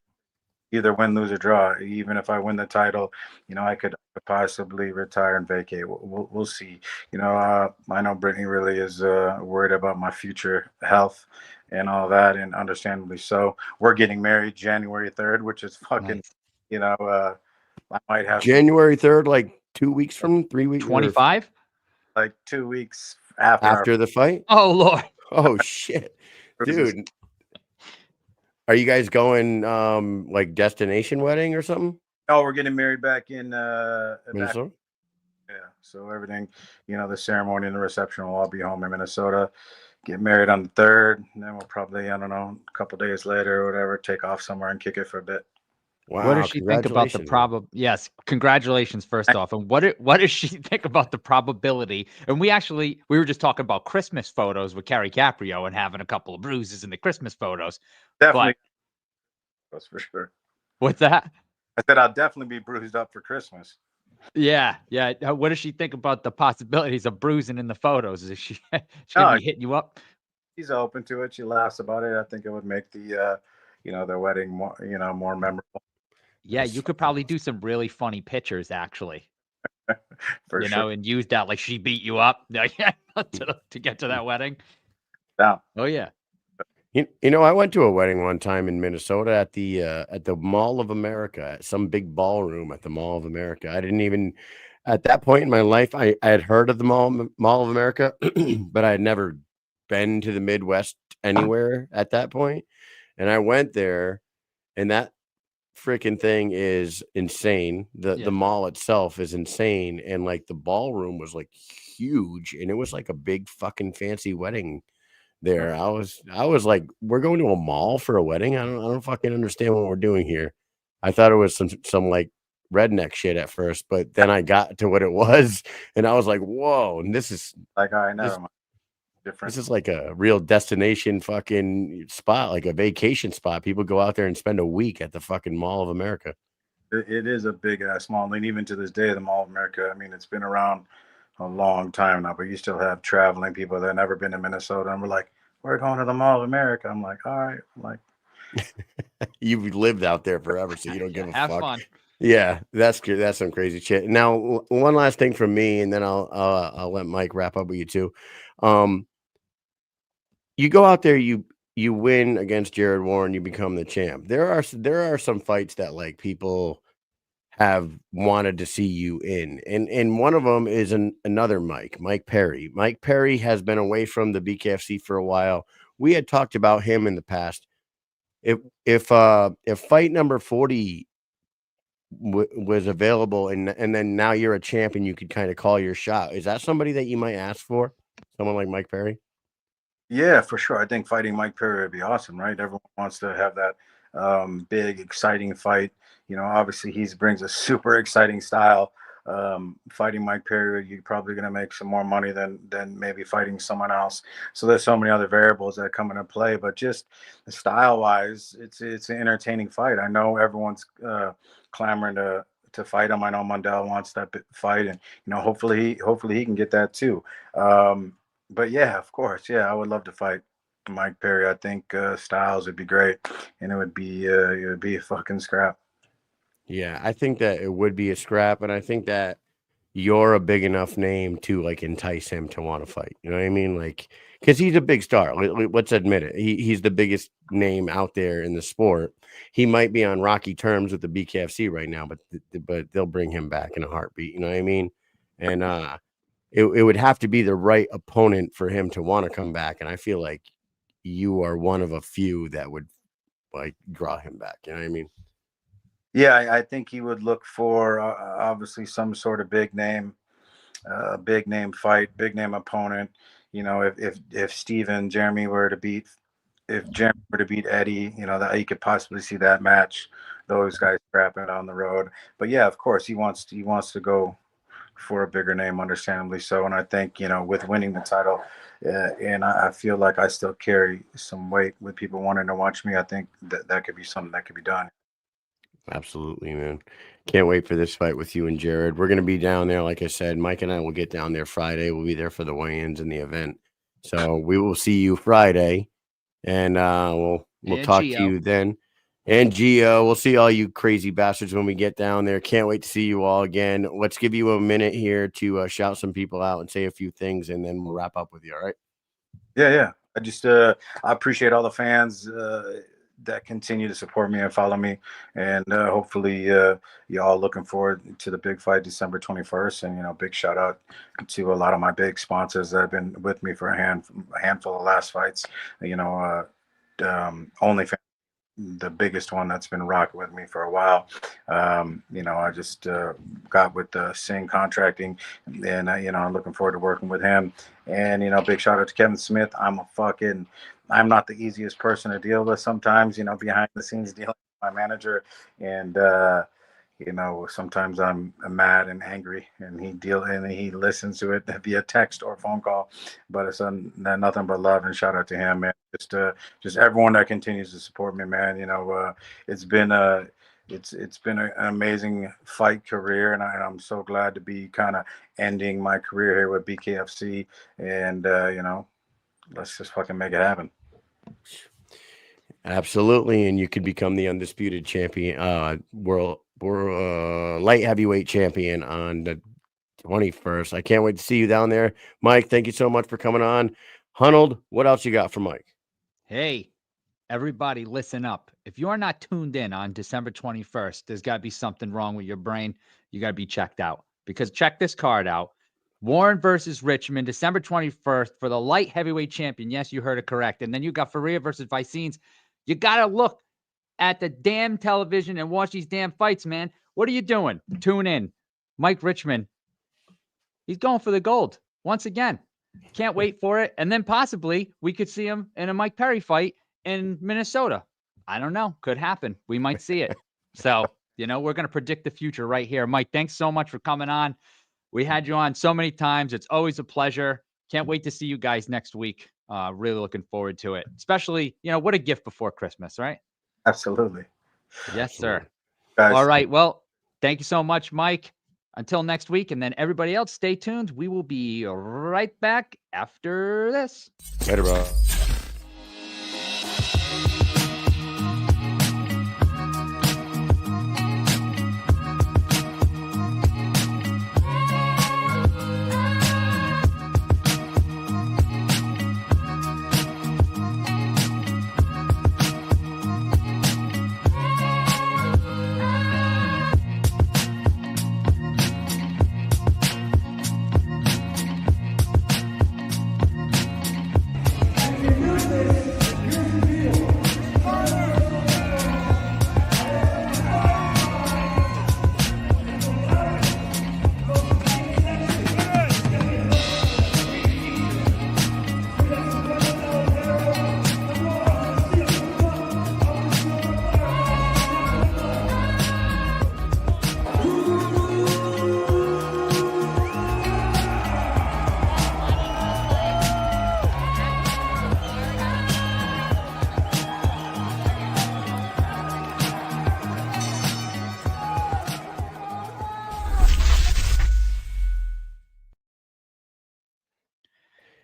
either win, lose, or draw. Even if I win the title, I could possibly retire and vacate. We'll see. I know Brittany really is worried about my future health and all that, and understandably so. We're getting married January 3rd, which is fucking, I might have January 3rd, like 2 weeks from 3 weeks. 25? Like 2 weeks after the fight. Oh Lord. Oh shit, dude. Are you guys going like destination wedding or something? No, we're getting married back in Minnesota. Yeah, so everything, the ceremony and the reception will all be home in Minnesota. Get married on the 3rd, and then we'll probably, I don't know, a couple days later or whatever, take off somewhere and kick it for a bit. Wow, what does she think about the Yes, congratulations first off. And what does she think about the probability? And we were just talking about Christmas photos with Cary Caprio and having a couple of bruises in the Christmas photos. Definitely, that's for sure. What's that? I said I'll definitely be bruised up for Christmas. Yeah. What does she think about the possibilities of bruising in the photos? Is she gonna be hitting you up? She's open to it. She laughs about it. I think it would make the the wedding more, more memorable. Yeah, you could probably do some really funny pictures, actually. For sure. And use that like she beat you up to get to that wedding. Yeah. Oh yeah. I went to a wedding one time in Minnesota at the Mall of America, at some big ballroom at the Mall of America. I didn't even, at that point in my life, I had heard of the Mall of America, but I had never been to the Midwest anywhere at that point. And I went there, and that freaking thing is insane. The mall itself is insane, and like the ballroom was like huge, and it was like a big fucking fancy wedding there. I was like, we're going to a mall for a wedding? I don't fucking understand what we're doing here. I thought it was some like redneck shit at first, but then I got to what it was, and I was like, whoa, and this is like I know different. This is like a real destination fucking spot, like a vacation spot. People go out there and spend a week at the fucking Mall of America. It is a big ass mall, and even to this day, the Mall of America. I mean, it's been around a long time now, but you still have traveling people that have never been to Minnesota, and we're like, we're going to the Mall of America. I'm like, all right, I'm like, you've lived out there forever, so you don't give a have fuck. Fun. Yeah, that's good. That's some crazy shit. Now, one last thing from me, and then I'll let Mike wrap up with you too. You go out there, you win against Jared Warren, you become the champ. There are some fights that like people have wanted to see you in, and one of them is another Mike Perry. Mike Perry has been away from the BKFC for a while. We had talked about him in the past. If fight number 40 was available, and then now you're a champ and you could kind of call your shot, is that somebody that you might ask for? Someone like Mike Perry? yeah, for sure. I think fighting Mike Perry would be awesome, right? Everyone wants to have that big, exciting fight. You know, obviously he brings a super exciting style. Fighting Mike Perry, you're probably going to make some more money than maybe fighting someone else. So there's so many other variables that come into play, but just style wise, it's an entertaining fight. I know everyone's clamoring to fight him. I know Mundell wants that fight, and you know, hopefully he can get that too. But yeah, of course, yeah, I would love to fight Mike Perry. I think styles would be great, and it would be a fucking scrap. Yeah, I think that it would be a scrap, and I think that you're a big enough name to like entice him to want to fight. You know what I mean? Like, because he's a big star. Let's admit it. He's the biggest name out there in the sport. He might be on rocky terms with the BKFC right now, but they'll bring him back in a heartbeat. You know what I mean? And it would have to be the right opponent for him to want to come back. And I feel like you are one of a few that would like draw him back. You know what I mean? Yeah, I think he would look for obviously some sort of big name fight, big name opponent. You know, if Jeremy were to beat Eddie, you know, that you could possibly see that match, those guys scrapping on the road. But yeah, of course, he wants to go for a bigger name, understandably so. And I think, you know, with winning the title, and I feel like I still carry some weight with people wanting to watch me. I think that could be something that could be done. Absolutely, man. Can't wait for this fight with you and Jared. We're going to be down there. Like I said, Mike and I will get down there Friday. We'll be there for the weigh-ins and the event. So we will see you Friday, and we'll talk to you then. And Gio, we'll see all you crazy bastards when we get down there. Can't wait to see you all again. Let's give you a minute here to shout some people out and say a few things, and then we'll wrap up with you. All right? Yeah. I just I appreciate all the fans that continue to support me and follow me, and hopefully y'all looking forward to the big fight December 21st. And you know, big shout out to a lot of my big sponsors that have been with me for a handful of last fights. You know, OnlyFans, the biggest one that's been rocking with me for a while. You know, I just got with Singh Contracting, and you know, I'm looking forward to working with him. And you know, big shout out to Kevin Smith. I'm not the easiest person to deal with sometimes, you know, behind the scenes dealing with my manager. And you know, sometimes I'm mad and angry, and he listens to it via text or phone call. But it's nothing but love, and shout out to him, man. Just everyone that continues to support me, man. You know, it's been an amazing fight career, and I'm so glad to be kind of ending my career here with BKFC. And you know, let's just fucking make it happen. Absolutely, and you could become the undisputed champion, world light heavyweight champion on the 21st. I can't wait to see you down there, Mike. Thank you so much for coming on. Hunold, what else you got for Mike? Hey, everybody, listen up. If you're not tuned in on December 21st, there's got to be something wrong with your brain. You got to be checked out, because check this card out. Warren versus Richman, December 21st for the light heavyweight champion. Yes, you heard it correct. And then you got Faria versus Vicens. You got to look at the damn television and watch these damn fights, man. What are you doing? Tune in. Mike Richman, he's going for the gold once again. Can't wait for it. And then possibly we could see him in a Mike Perry fight in Minnesota. I don't know. Could happen. We might see it. So, we're going to predict the future right here. Mike, thanks so much for coming on. We had you on so many times. It's always a pleasure. Can't wait to see you guys next week. Really looking forward to it. Especially, what a gift before Christmas, right? Absolutely. Yes, sir. Guys. All right. Well, thank you so much, Mike. Until next week, and then everybody else, stay tuned. We will be right back after this. Later, bro.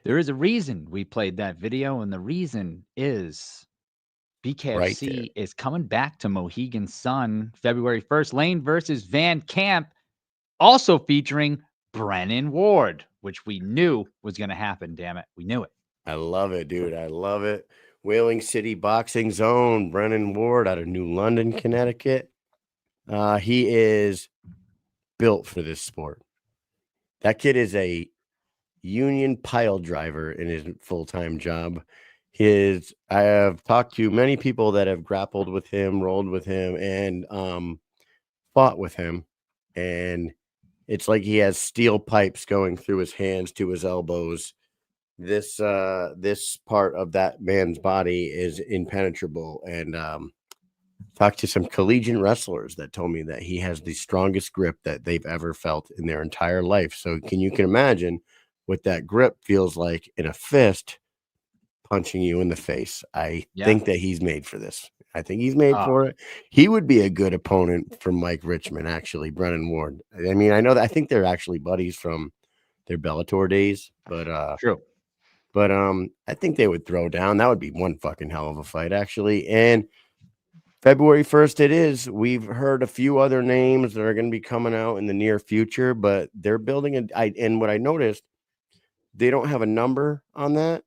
There is a reason we played that video, and the reason is BKFC is coming back to Mohegan Sun February 1st. Lane versus Van Camp, also featuring Brennan Ward, which we knew was going to happen. Damn it. We knew it. I love it, dude. I love it. Whaling City Boxing Zone, Brennan Ward out of New London, Connecticut. He is built for this sport. That kid is a union pile driver in his full-time job. I have talked to many people that have grappled with him, rolled with him, and fought with him. And it's like he has steel pipes going through his hands to his elbows. This part of that man's body is impenetrable. And talked to some collegiate wrestlers that told me that he has the strongest grip that they've ever felt in their entire life. So you can imagine what that grip feels like in a fist punching you in the face. I think that he's made for this. I think he's made for it. He would be a good opponent for Mike Richman, actually, Brennan Ward. I mean, I know that I think they're actually buddies from their Bellator days, but true. But I think they would throw down. That would be one fucking hell of a fight, actually. And February 1st it is. We've heard a few other names that are going to be coming out in the near future, but they're building and what I noticed, they don't have a number on that,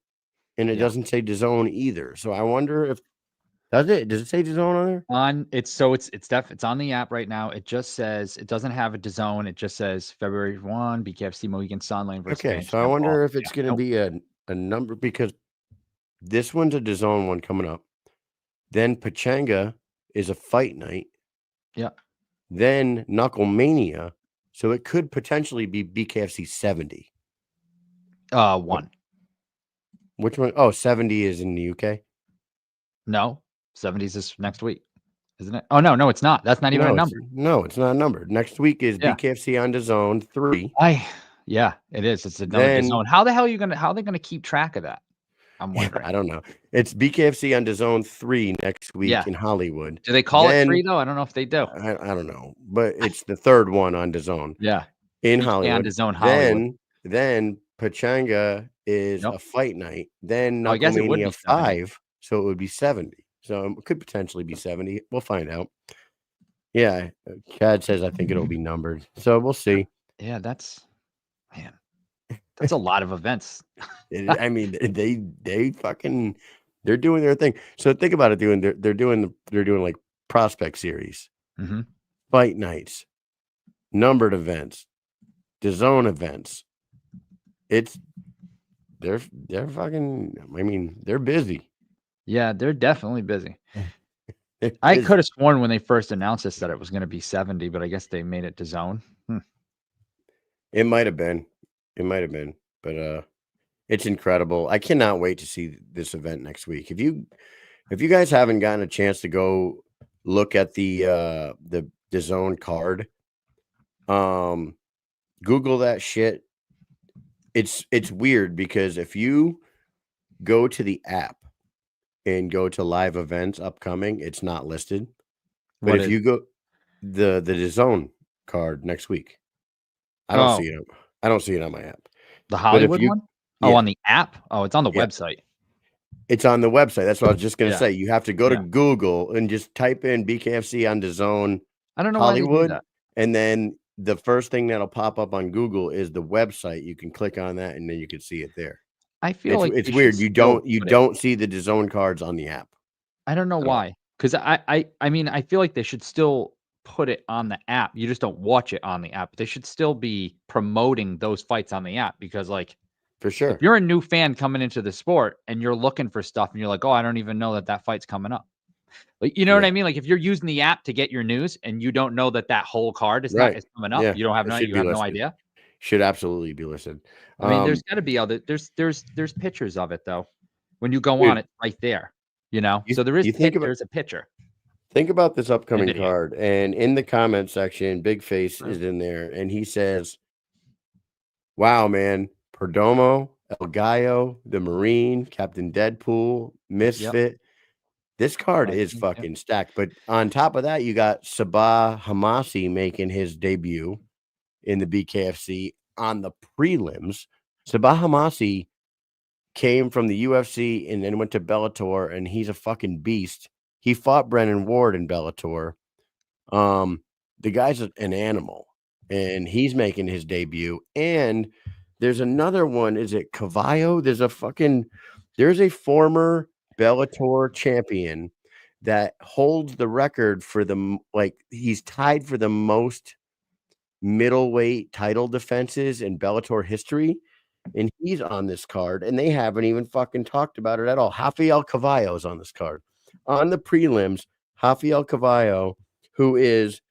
and it doesn't say DAZN either. So I wonder if does it say DAZN on there? It's on the app right now. It just says it doesn't have a DAZN. It just says February 1, BKFC Mohegan Sun Lane versus Okay, so I wonder if it's going to be a number, because this one's a DAZN one coming up. Then Pachanga is a fight night. Yeah. Then Knucklemania. So it could potentially be BKFC 70. 1. Which one? Oh, 70 is in the UK. No, 70s is next week, isn't it? Oh, no, it's not. That's not even a number. No, it's not a number. Next week is BKFC on DAZN 3. Yeah, it is. It's another DAZN. How the hell are they gonna keep track of that? I'm wondering. I don't know. It's BKFC on DAZN 3 next week in Hollywood. Do they call it 3 though? I don't know if they do. I don't know, but it's the third one on DAZN. Yeah, in Hollywood. On DAZN Hollywood. Then Pachanga is a fight night. Then Knucklemania 5, so it would be 70. So it could potentially be 70. We'll find out. Yeah, Chad says I think it'll be numbered. So we'll see. Yeah, that's a lot of events. I mean, they're doing their thing. So think about it. They're doing like prospect series, fight nights, numbered events, DAZN events. They're fucking. I mean, they're busy. Yeah, they're definitely busy. I could have sworn when they first announced this that it was going to be 70, but I guess they made it to DAZN. It might have been. But it's incredible. I cannot wait to see this event next week. If you guys haven't gotten a chance to go look at the DAZN card, Google that shit. It's weird because if you go to the app and go to live events upcoming, it's not listed. But if you go the DAZN card next week, I don't see it. I don't see it on my app. The Hollywood one? Yeah. Oh, on the app? Oh, it's on the website. It's on the website. That's what I was just going to say. You have to go to Yeah. Google and just type in BKFC on DAZN I don't know Hollywood, why they do that. and then the first thing that'll pop up on Google is the website. You can click on that, and then you can see it there. I feel like it's they weird. should You still don't see the DAZN cards on the app. I don't know why. Because I mean, I feel like they should still put it on the app. You just don't watch it on the app. They should still be promoting those fights on the app because, like, for sure, if you're a new fan coming into the sport and you're looking for stuff and you're like, oh, I don't even know that fight's coming up. Like, you know what I mean? Like, if you're using the app to get your news and you don't know that whole card is coming up, you don't have no idea. Should absolutely be listed. I mean, there's got to be other. There's pictures of it though. When you go on it, right there. You know, so there is. There's a picture. Think about this upcoming card, and in the comment section, Big Face is in there, and he says, "Wow, man, Perdomo, El Gallo, the Marine, Captain Deadpool, Misfit. Yep. This card is fucking stacked." But on top of that, you got Sabah Hamasi making his debut in the BKFC on the prelims. Sabah Hamasi came from the UFC and then went to Bellator, and he's a fucking beast. He fought Brennan Ward in Bellator. The guy's an animal, and he's making his debut. And there's another one. Is it Cavallo? There's a former Bellator champion that holds the record for he's tied for the most middleweight title defenses in Bellator history. And he's on this card, and they haven't even fucking talked about it at all. Rafael Cavallo is on this card. On the prelims, Rafael Cavallo, who is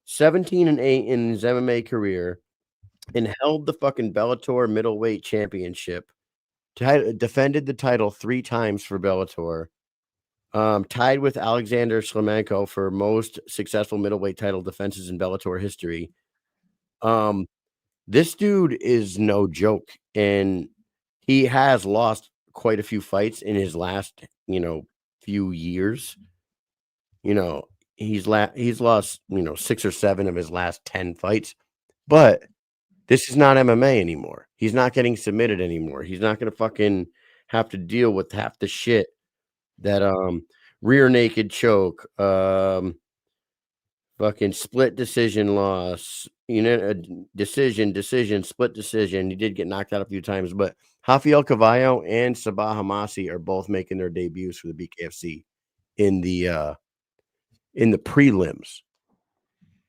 17-8 in his MMA career and held the fucking Bellator middleweight championship, defended the title 3 times for Bellator, tied with Alexander Shlemenko for most successful middleweight title defenses in Bellator history. This dude is no joke, and he has lost quite a few fights in his last, few years. He's lost, 6 or 7 of his last 10 fights, but this is not MMA anymore. He's not getting submitted anymore. He's not going to fucking have to deal with half the shit that, rear naked choke, fucking split decision loss, decision, split decision. He did get knocked out a few times, but Rafael Cavallo and Sabah Hamasi are both making their debuts for the BKFC in the prelims.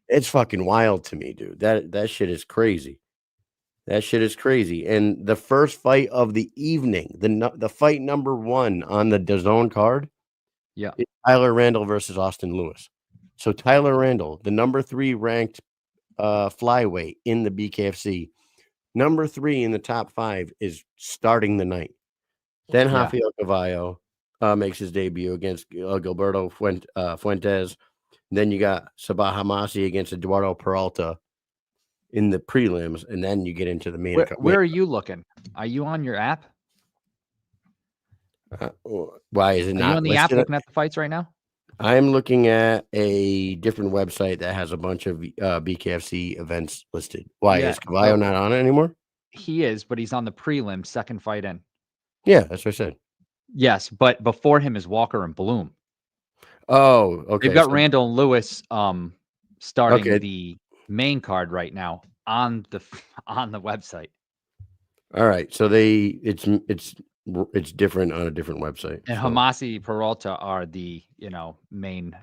It's fucking wild to me, dude. That shit is crazy. That shit is crazy. And the first fight of the evening, the fight number 1 on the DAZN card, is Tyler Randall versus Austin Lewis. So Tyler Randall, the number 3 ranked flyweight in the BKFC, number 3 in the top 5, is starting the night. Then Rafael Cavallo makes his debut against Gilberto Fuentes. Then you got Sabah Hamasi against Eduardo Peralta in the prelims, and then you get into the main. Where are you looking? Are you on your app? Why is it not? Are you on the app looking at the fights right now? I'm looking at a different website that has a bunch of BKFC events listed. Why is Cavallo not on it anymore? He is, but he's on the prelim, second fight in. Yeah, that's what I said. Yes, but before him is Walker and Bloom. Oh, okay. They've got Randall and Lewis starting the main card right now on the website. All right, so it's different on a different website. And Hamasi Peralta are the main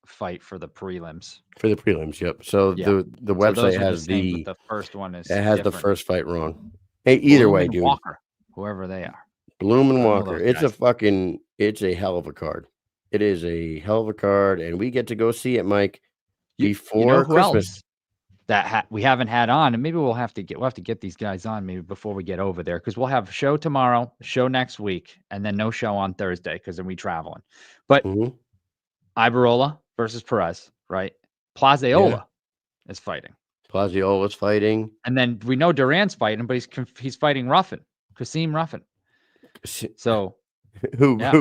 fight for the prelims. For the prelims, yep. So the website has the first one is the first fight wrong. Hey, either way, dude. Walker, whoever they are. Bloom and Walker. It's a hell of a card. It is a hell of a card, and we get to go see it, Mike, You before know who Christmas. else that we haven't had on, and maybe we'll have to get these guys on maybe before we get over there, because we'll have a show tomorrow, show next week, and then no show on Thursday because then we traveling. But Mhm. Ibarola versus Perez, right? Plazaola is fighting, Plaziola's fighting. and then we know Duran's fighting, but he's fighting Ruffin, Kasim Ruffin. So yeah.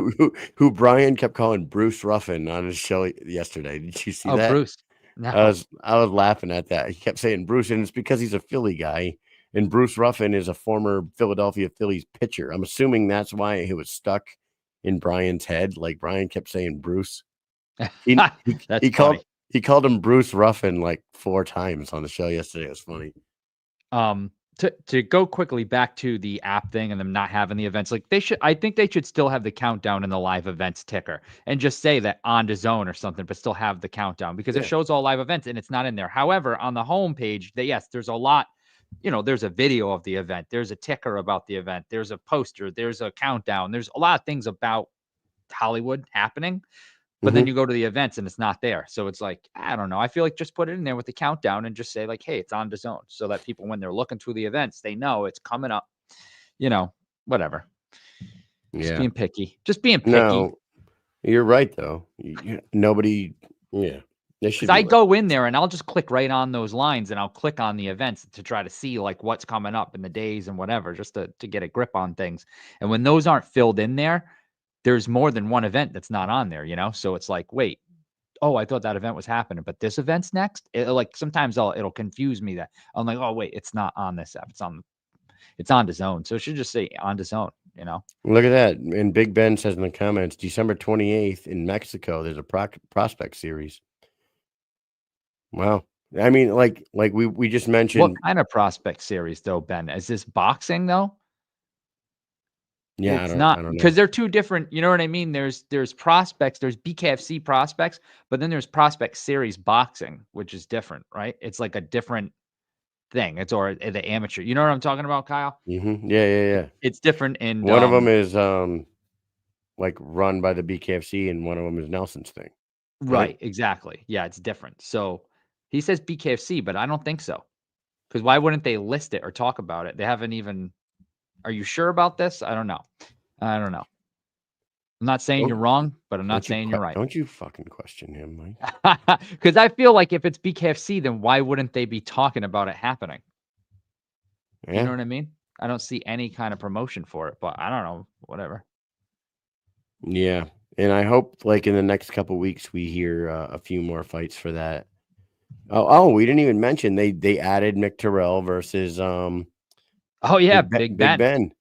Who Brian kept calling Bruce Ruffin on his show yesterday. Did you see that? Bruce. No. I was laughing at that. He kept saying Bruce, and it's because he's a Philly guy. And Bruce Ruffin is a former Philadelphia Phillies pitcher. I'm assuming that's why it was stuck in Brian's head. Like Brian kept saying Bruce. He called him Bruce Ruffin like 4 times on the show yesterday. It was funny. To go quickly back to the app thing and them not having the events, like I think they should still have the countdown in the live events ticker and just say that on DAZN or something, but still have the countdown, because it shows all live events and it's not in there. However, on the home page, there's a lot, there's a video of the event, there's a ticker about the event, there's a poster, there's a countdown, there's a lot of things about Hollywood happening. But then you go to the events and it's not there. So it's like, I don't know. I feel like just put it in there with the countdown and just say like, hey, it's on DAZN, so that people, when they're looking through the events, they know it's coming up, whatever. Just being picky. No, you're right though. Nobody, because I go in there and I'll just click right on those lines and I'll click on the events to try to see like what's coming up in the days and whatever, just to get a grip on things. And when those aren't filled in there, there's more than one event that's not on there, So it's like, wait, I thought that event was happening, but this event's next. Like sometimes it'll confuse me that I'm like, oh wait, it's not on this app. It's on DAZN. So it should just say on DAZN, Look at that. And Big Ben says in the comments, December 28th in Mexico, there's a prospect series. Wow. I mean, like we just mentioned. What kind of prospect series though, Ben? Is this boxing though? Yeah, it's not, because they're two different. You know what I mean? There's prospects, there's BKFC prospects, but then there's prospect series boxing, which is different, right? It's like a different thing. It's or the amateur. You know what I'm talking about, Kyle? Mm-hmm. Yeah. It's different. And one of them is like run by the BKFC, and one of them is Nelson's thing. Right? Exactly. Yeah, it's different. So he says BKFC, but I don't think so. Because why wouldn't they list it or talk about it? They haven't even. Are you sure about this? I don't know. I'm not saying you're wrong, but I'm not saying you're right. Don't you fucking question him, Mike. Because I feel like if it's BKFC, then why wouldn't they be talking about it happening? Yeah. You know what I mean? I don't see any kind of promotion for it, but I don't know, whatever. Yeah. And I hope like in the next couple of weeks, we hear a few more fights for that. Oh, we didn't even mention they added Mick Terrell versus Big Ben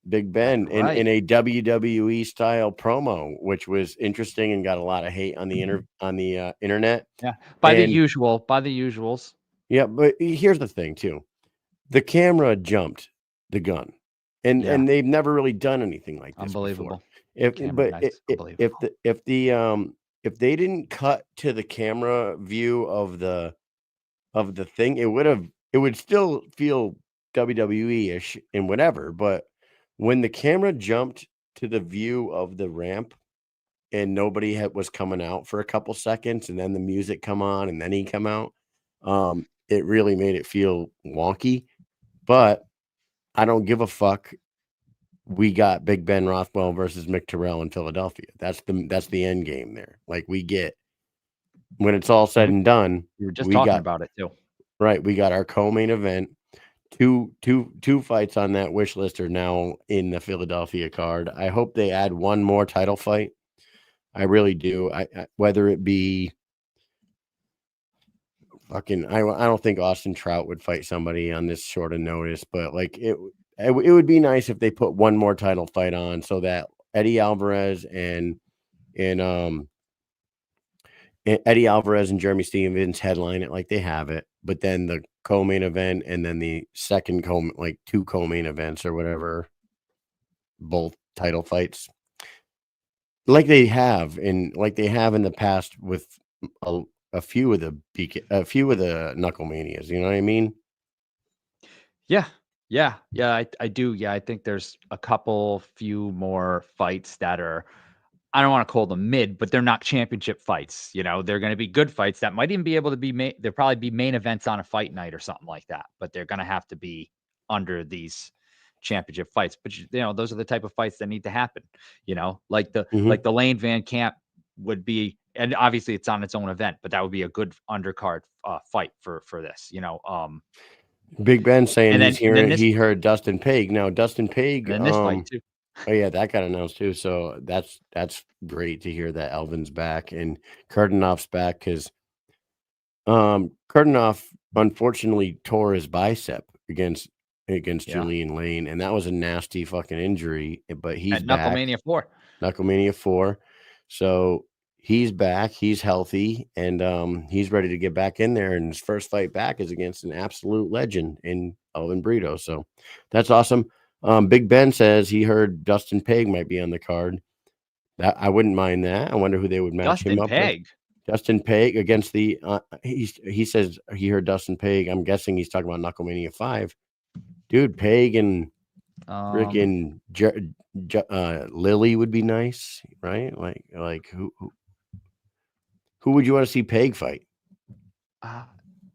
in a WWE style promo, which was interesting and got a lot of hate on the internet. Yeah, by the usuals. Yeah, but here's the thing too: the camera jumped the gun, and they've never really done anything like this. Unbelievable. Before. If they didn't cut to the camera view of the thing, it would still feel WWE-ish and whatever, but when the camera jumped to the view of the ramp and nobody was coming out for a couple seconds, and then the music come on and then he come out, it really made it feel wonky. But I don't give a fuck. We got Big Ben Rothwell versus Mick Terrell in Philadelphia. That's the end game there. Like we get, when it's all said and done, we were just talking about it too. Right, we got our co-main event. Two fights on that wish list are now in the Philadelphia card. I hope they add one more title fight. I really do. I whether it be fucking, I don't think Austin Trout would fight somebody on this short of notice, but like it would be nice if they put one more title fight on so that Eddie Alvarez and Eddie Alvarez and Jeremy Stevens headline it like they have it, but then the co-main event and then the second two co-main events or whatever, both title fights, like they have in the past with a few of the Knuckle Manias. You know what I mean? Yeah, I do. Yeah, I think there's a few more fights that are I don't want to call them mid, but they're not championship fights. You know, they're going to be good fights that might even be able to be made. They'll probably be main events on a fight night or something like that, but they're going to have to be under these championship fights. But you know, those are the type of fights that need to happen. You know, like the Lane Van Camp would be, and obviously it's on its own event, but that would be a good undercard fight for this. You know, Big Ben saying he this, heard Dustin Paige. Now Dustin Paige, and then this fight too. Oh yeah, that got announced too. So that's great to hear that Elvin's back and Kurdanov's back, because Kurdanov unfortunately tore his bicep against Julian Lane, and that was a nasty fucking injury. But he's at back. Knucklemania 4. So he's back, he's healthy, and he's ready to get back in there. And his first fight back is against an absolute legend in Elvin Brito. So that's awesome. Big Ben says he heard Dustin Paige might be on the card. I wouldn't mind that. I wonder who they would match him up with. Dustin Paige against the he says he heard Dustin Paige. I'm guessing he's talking about Knucklemania 5. Dude, Paige and freaking Lily would be nice, right? Like who would you want to see Paige fight?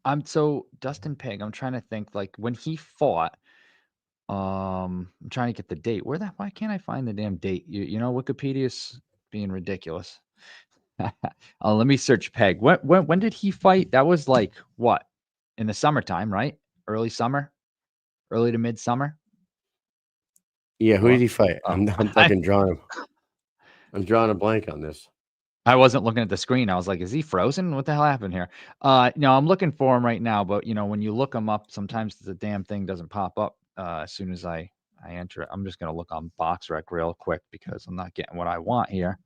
Dustin Paige. I'm trying to think, like when he fought. I'm trying to get the date. Why can't I find the damn date? You know, Wikipedia's being ridiculous. Let me search Peg. When did he fight? That was like what? In the summertime, right? Early summer? Early to midsummer? Yeah, who did he fight? I'm fucking drawing him. I'm drawing a blank on this. I wasn't looking at the screen. I was like, is he frozen? What the hell happened here? No, I'm looking for him right now, but you know, when you look him up, sometimes the damn thing doesn't pop up as soon as I enter it. I'm just gonna look on BoxRec real quick because I'm not getting what I want here.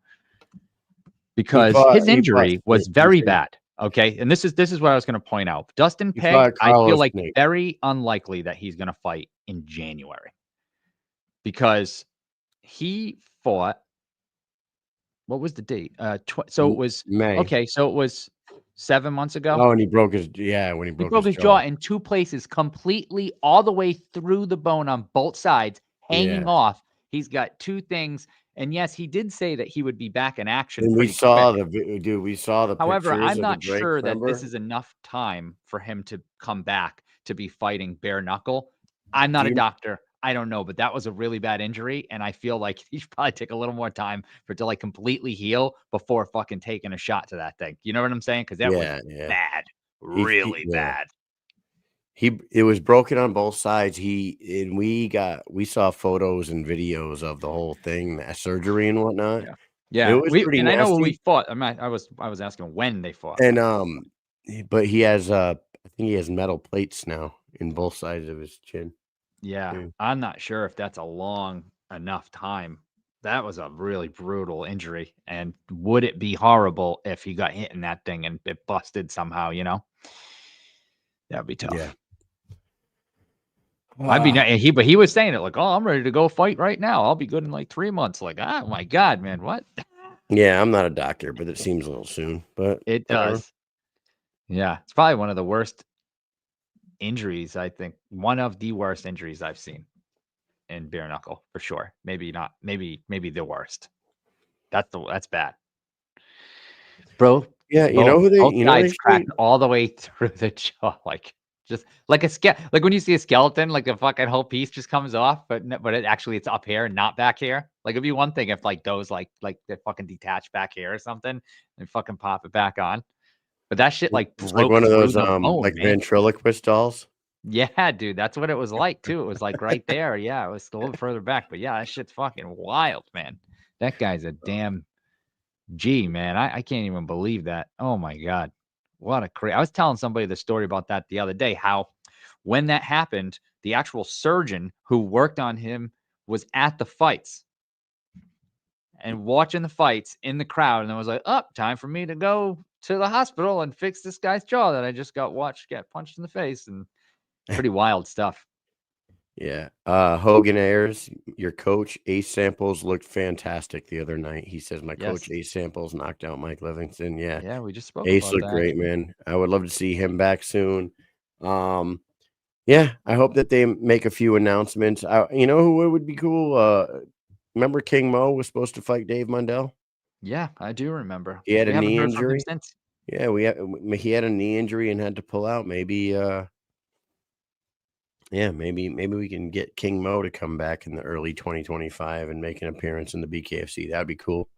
Because his injury was very bad. Okay. And this is what I was gonna point out. Dustin Paige, I feel like very unlikely that he's gonna fight in January. Because he fought. What was the date? So it was May. Okay, so it was 7 months ago. Oh, and he broke his jaw in two places, completely all the way through the bone on both sides, hanging off. He's got two things, and yes, he did say that he would be back in action. And we saw the. However, I'm not sure that this is enough time for him to come back to be fighting bare knuckle. I'm not a doctor. I don't know, but that was a really bad injury, and I feel like he should probably take a little more time for it to like completely heal before fucking taking a shot to that thing. You know what I'm saying? Because that was bad, really bad. It was broken on both sides. We saw photos and videos of the whole thing, that surgery and whatnot. Yeah. It was pretty nasty. I know when we fought. I was asking when they fought. And but he has I think he has metal plates now in both sides of his chin. Yeah, I'm not sure if that's a long enough time. That was a really brutal injury. And would it be horrible if he got hit in that thing and it busted somehow, you know? That'd be tough. Yeah. But he was saying it like, oh, I'm ready to go fight right now. I'll be good in like 3 months. Like, oh my God, man, what? Yeah, I'm not a doctor, but it seems a little soon. But it does. Yeah, it's probably one of the worst injuries, I think. One of the worst injuries I've seen in bare knuckle for sure. Maybe not. Maybe the worst. That's bad, bro. Yeah, you know who they cracked all the way through the jaw, like just like like when you see a skeleton, like the fucking whole piece just comes off, but it's up here and not back here. Like it'd be one thing if like those like they fucking detach back here or something and fucking pop it back on. But that shit like broke like one of those bone, like ventriloquist dolls. Yeah, dude, that's what it was like too. It was like right there. Yeah, it was a little further back, but yeah, that shit's fucking wild, man. That guy's a damn G, man. I can't even believe that. Oh my God, what a crazy! I was telling somebody the story about that the other day. How when that happened, the actual surgeon who worked on him was at the fights and watching the fights in the crowd, and it was like, "Oh, time for me to go to the hospital and fix this guy's jaw that I just got punched in the face." And pretty wild stuff. Yeah. Hogan Ayers, your coach, Ace Samples looked fantastic the other night. He says my coach Ace Samples knocked out Mike Livingston. Yeah. Yeah, we just spoke Ace about looked that. great, man. I would love to see him back soon. Yeah, I hope that they make a few announcements. You know who would be cool? Remember King Mo was supposed to fight Dave Mundell? Yeah, I do remember. He had We a haven't knee heard from him injury. since. Yeah, he had a knee injury and had to pull out. Maybe maybe we can get King Mo to come back in the early 2025 and make an appearance in the BKFC. That'd be cool.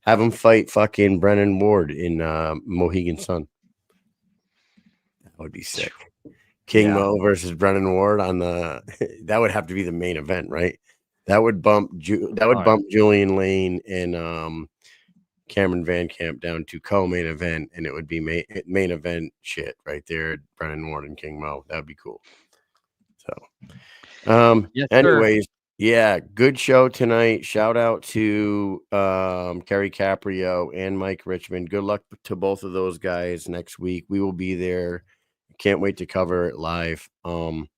Have him fight fucking Brennan Ward in Mohegan Sun. That would be sick. King Mo versus Brennan Ward on the that would have to be the main event, right? That would bump Julian Lane and Cameron Van Camp down to co-main event, and it would be main event shit right there. Brennan Ward and King Mo. That would be cool. So, Yes, anyways, yeah, good show tonight. Shout out to Cary Caprio and Mike Richman. Good luck to both of those guys next week. We will be there. Can't wait to cover it live. And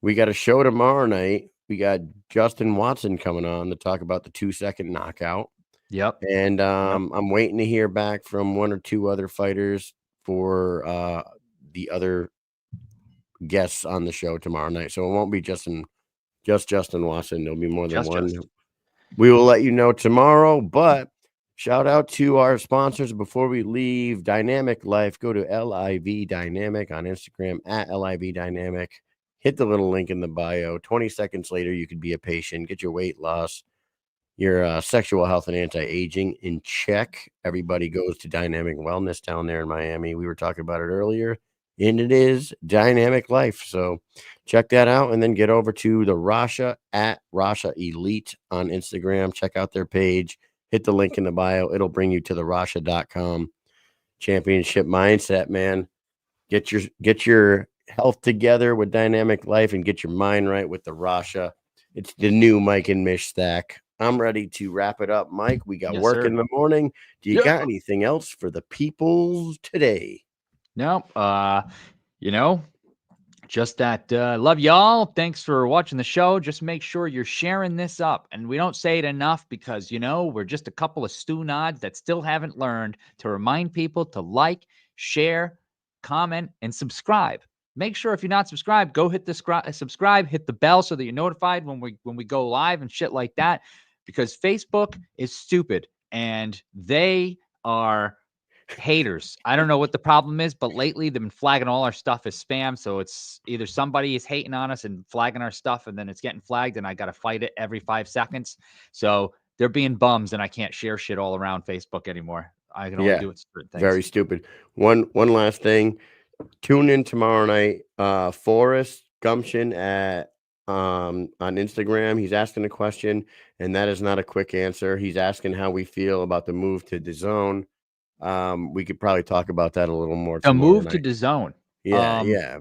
we got a show tomorrow night. We got Justin Watson coming on to talk about the 2-second knockout. Yep. And I'm waiting to hear back from one or two other fighters for the other guests on the show tomorrow night. So it won't be just Justin Watson. There'll be more than one. We will let you know tomorrow, but shout out to our sponsors before we leave. Dynamic Life. Go to LIV Dynamic on Instagram at LIV Dynamic. Hit the little link in the bio. 20 seconds later, you could be a patient, get your weight loss, your sexual health and anti-aging in check. Everybody goes to Dynamic Wellness down there in Miami. We were talking about it earlier, and it is Dynamic Life. So check that out, and then get over to the Rasha at Rasha Elite on Instagram. Check out their page. Hit the link in the bio. It'll bring you to the Rasha.com championship mindset, man. Get your health together with Dynamic Life and get your mind right with the Rasha. It's the new Mike and Mish stack. I'm ready to wrap it up, Mike. We got work in the morning. Do you got anything else for the people today? No, just that love y'all. Thanks for watching the show. Just make sure you're sharing this up. And we don't say it enough because, we're just a couple of stew nods that still haven't learned to remind people to like, share, comment, and subscribe. Make sure if you're not subscribed, go hit the subscribe, hit the bell so that you're notified when we go live and shit like that. Because Facebook is stupid and they are haters. I don't know what the problem is, but lately they've been flagging all our stuff as spam. So it's either somebody is hating on us and flagging our stuff, and then it's getting flagged, and I got to fight it every 5 seconds. So they're being bums, and I can't share shit all around Facebook anymore. I can only do it certain things. Very stupid. One last thing. Tune in tomorrow night. Forrest Gumption on Instagram. He's asking a question, and that is not a quick answer. He's asking how we feel about the move to DAZN. We could probably talk about that a little more. A move to DAZN. Yeah.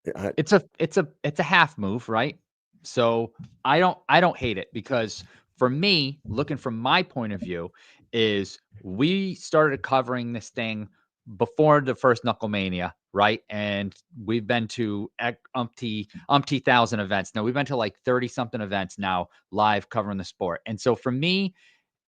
It's a half move, right? So I don't hate it, because for me, looking from my point of view, is we started covering this thing before the first Knucklemania, right? And we've been to umpty thousand events. Now we've been to like 30 something events now live covering the sport. And so for me,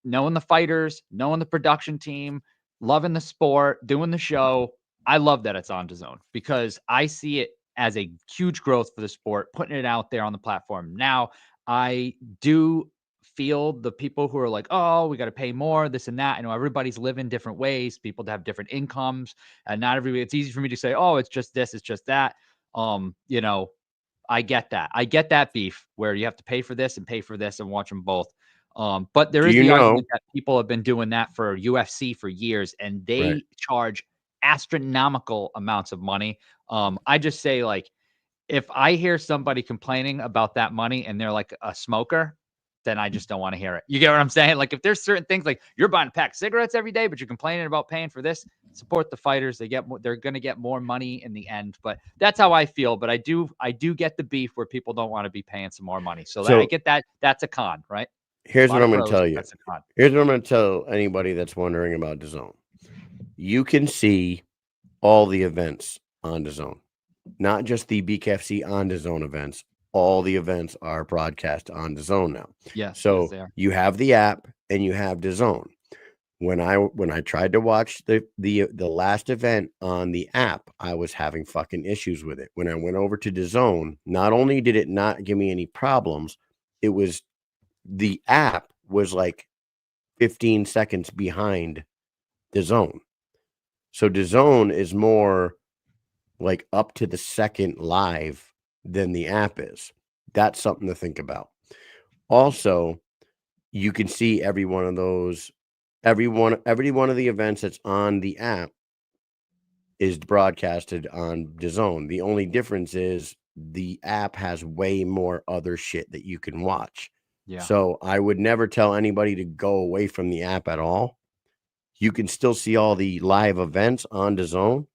knowing the fighters, knowing the production team, loving the sport, doing the show, I love that it's on DAZN, because I see it as a huge growth for the sport, putting it out there on the platform. Now, I do feel the people who are like, oh, we got to pay more, this and that. I know everybody's living different ways, people have different incomes, and not everybody, it's easy for me to say, oh, it's just this, it's just that. I get that. I get that beef where you have to pay for this and pay for this and watch them both. But there is the argument that people have been doing that for UFC for years, and they charge astronomical amounts of money. I just say, like, if I hear somebody complaining about that money and they're like a smoker, then I just don't want to hear it. You get what I'm saying? Like, if there's certain things, like you're buying a pack of cigarettes every day, but you're complaining about paying for this, support the fighters. They're going to get more money in the end. But that's how I feel. But I do get the beef where people don't want to be paying some more money. So I get that. That's a con, right? Here's what I'm going to tell you. Here's what I'm going to tell anybody that's wondering about DAZN. You can see all the events on DAZN, not just the BKFC on DAZN events. All the events are broadcast on DAZN now. Yeah. So you have the app and you have DAZN. When I tried to watch the last event on the app, I was having fucking issues with it. When I went over to DAZN, not only did it not give me any problems, it was the app was like 15 seconds behind DAZN. So DAZN is more like up to the second live than the app is. That's something to think about. Also, you can see every one of those, every one of the events that's on the app is broadcasted on DAZN. The only difference is the app has way more other shit that you can watch. Yeah. So I would never tell anybody to go away from the app at all. You can still see all the live events on DAZN,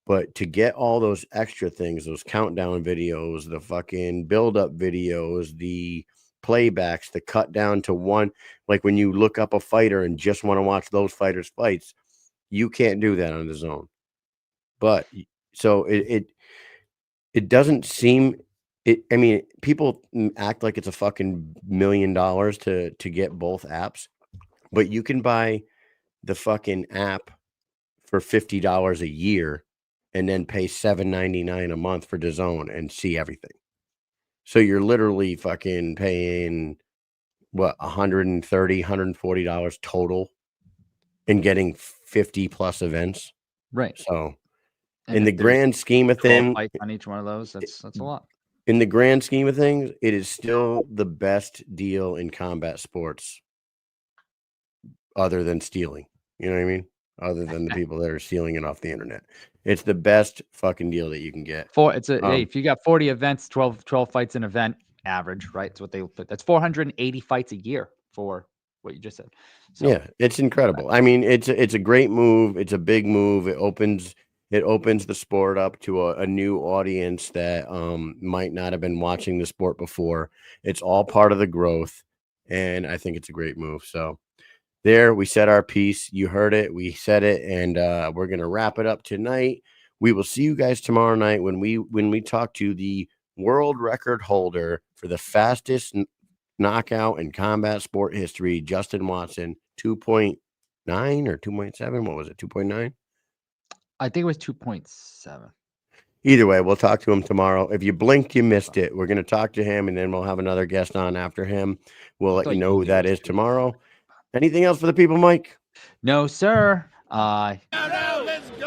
but to get all those extra things, those countdown videos, the fucking build-up videos, the playbacks, the cut down to one, like when you look up a fighter and just want to watch those fighters' fights, you can't do that on DAZN. But so it doesn't seem it. I mean, people act like it's a fucking $1 million to get both apps, but you can buy the fucking app for $50 a year and then pay $7.99 a month for DAZN and see everything. So you're literally fucking paying what, $130, $140 total and getting 50 plus events. Right. So And in the if there's grand scheme of 12 things, fights on each one of those, that's a lot. in the grand scheme of things, it is still the best deal in combat sports other than stealing. You know what I mean? Other than the people that are stealing it off the internet. It's the best fucking deal that you can get. Hey, if you got 40 events, 12 fights an event average, right? It's what that's 480 fights a year for what you just said. So, yeah, it's incredible. I mean, it's a great move. It's a big move. It opens the sport up to a new audience that might not have been watching the sport before. It's all part of the growth, and I think it's a great move. So there, we said our piece. You heard it. We said it, and we're gonna wrap it up tonight. We will see you guys tomorrow night when we talk to the world record holder for the fastest knockout in combat sport history, Justin Watson, 2.9 or 2.7. What was it? 2.9. I think it was 2.7. Either way, we'll talk to him tomorrow. If you blinked, you missed it. We're going to talk to him, and then we'll have another guest on after him. We'll let you know who that is tomorrow. Anything else for the people, Mike? No, sir. Let's go.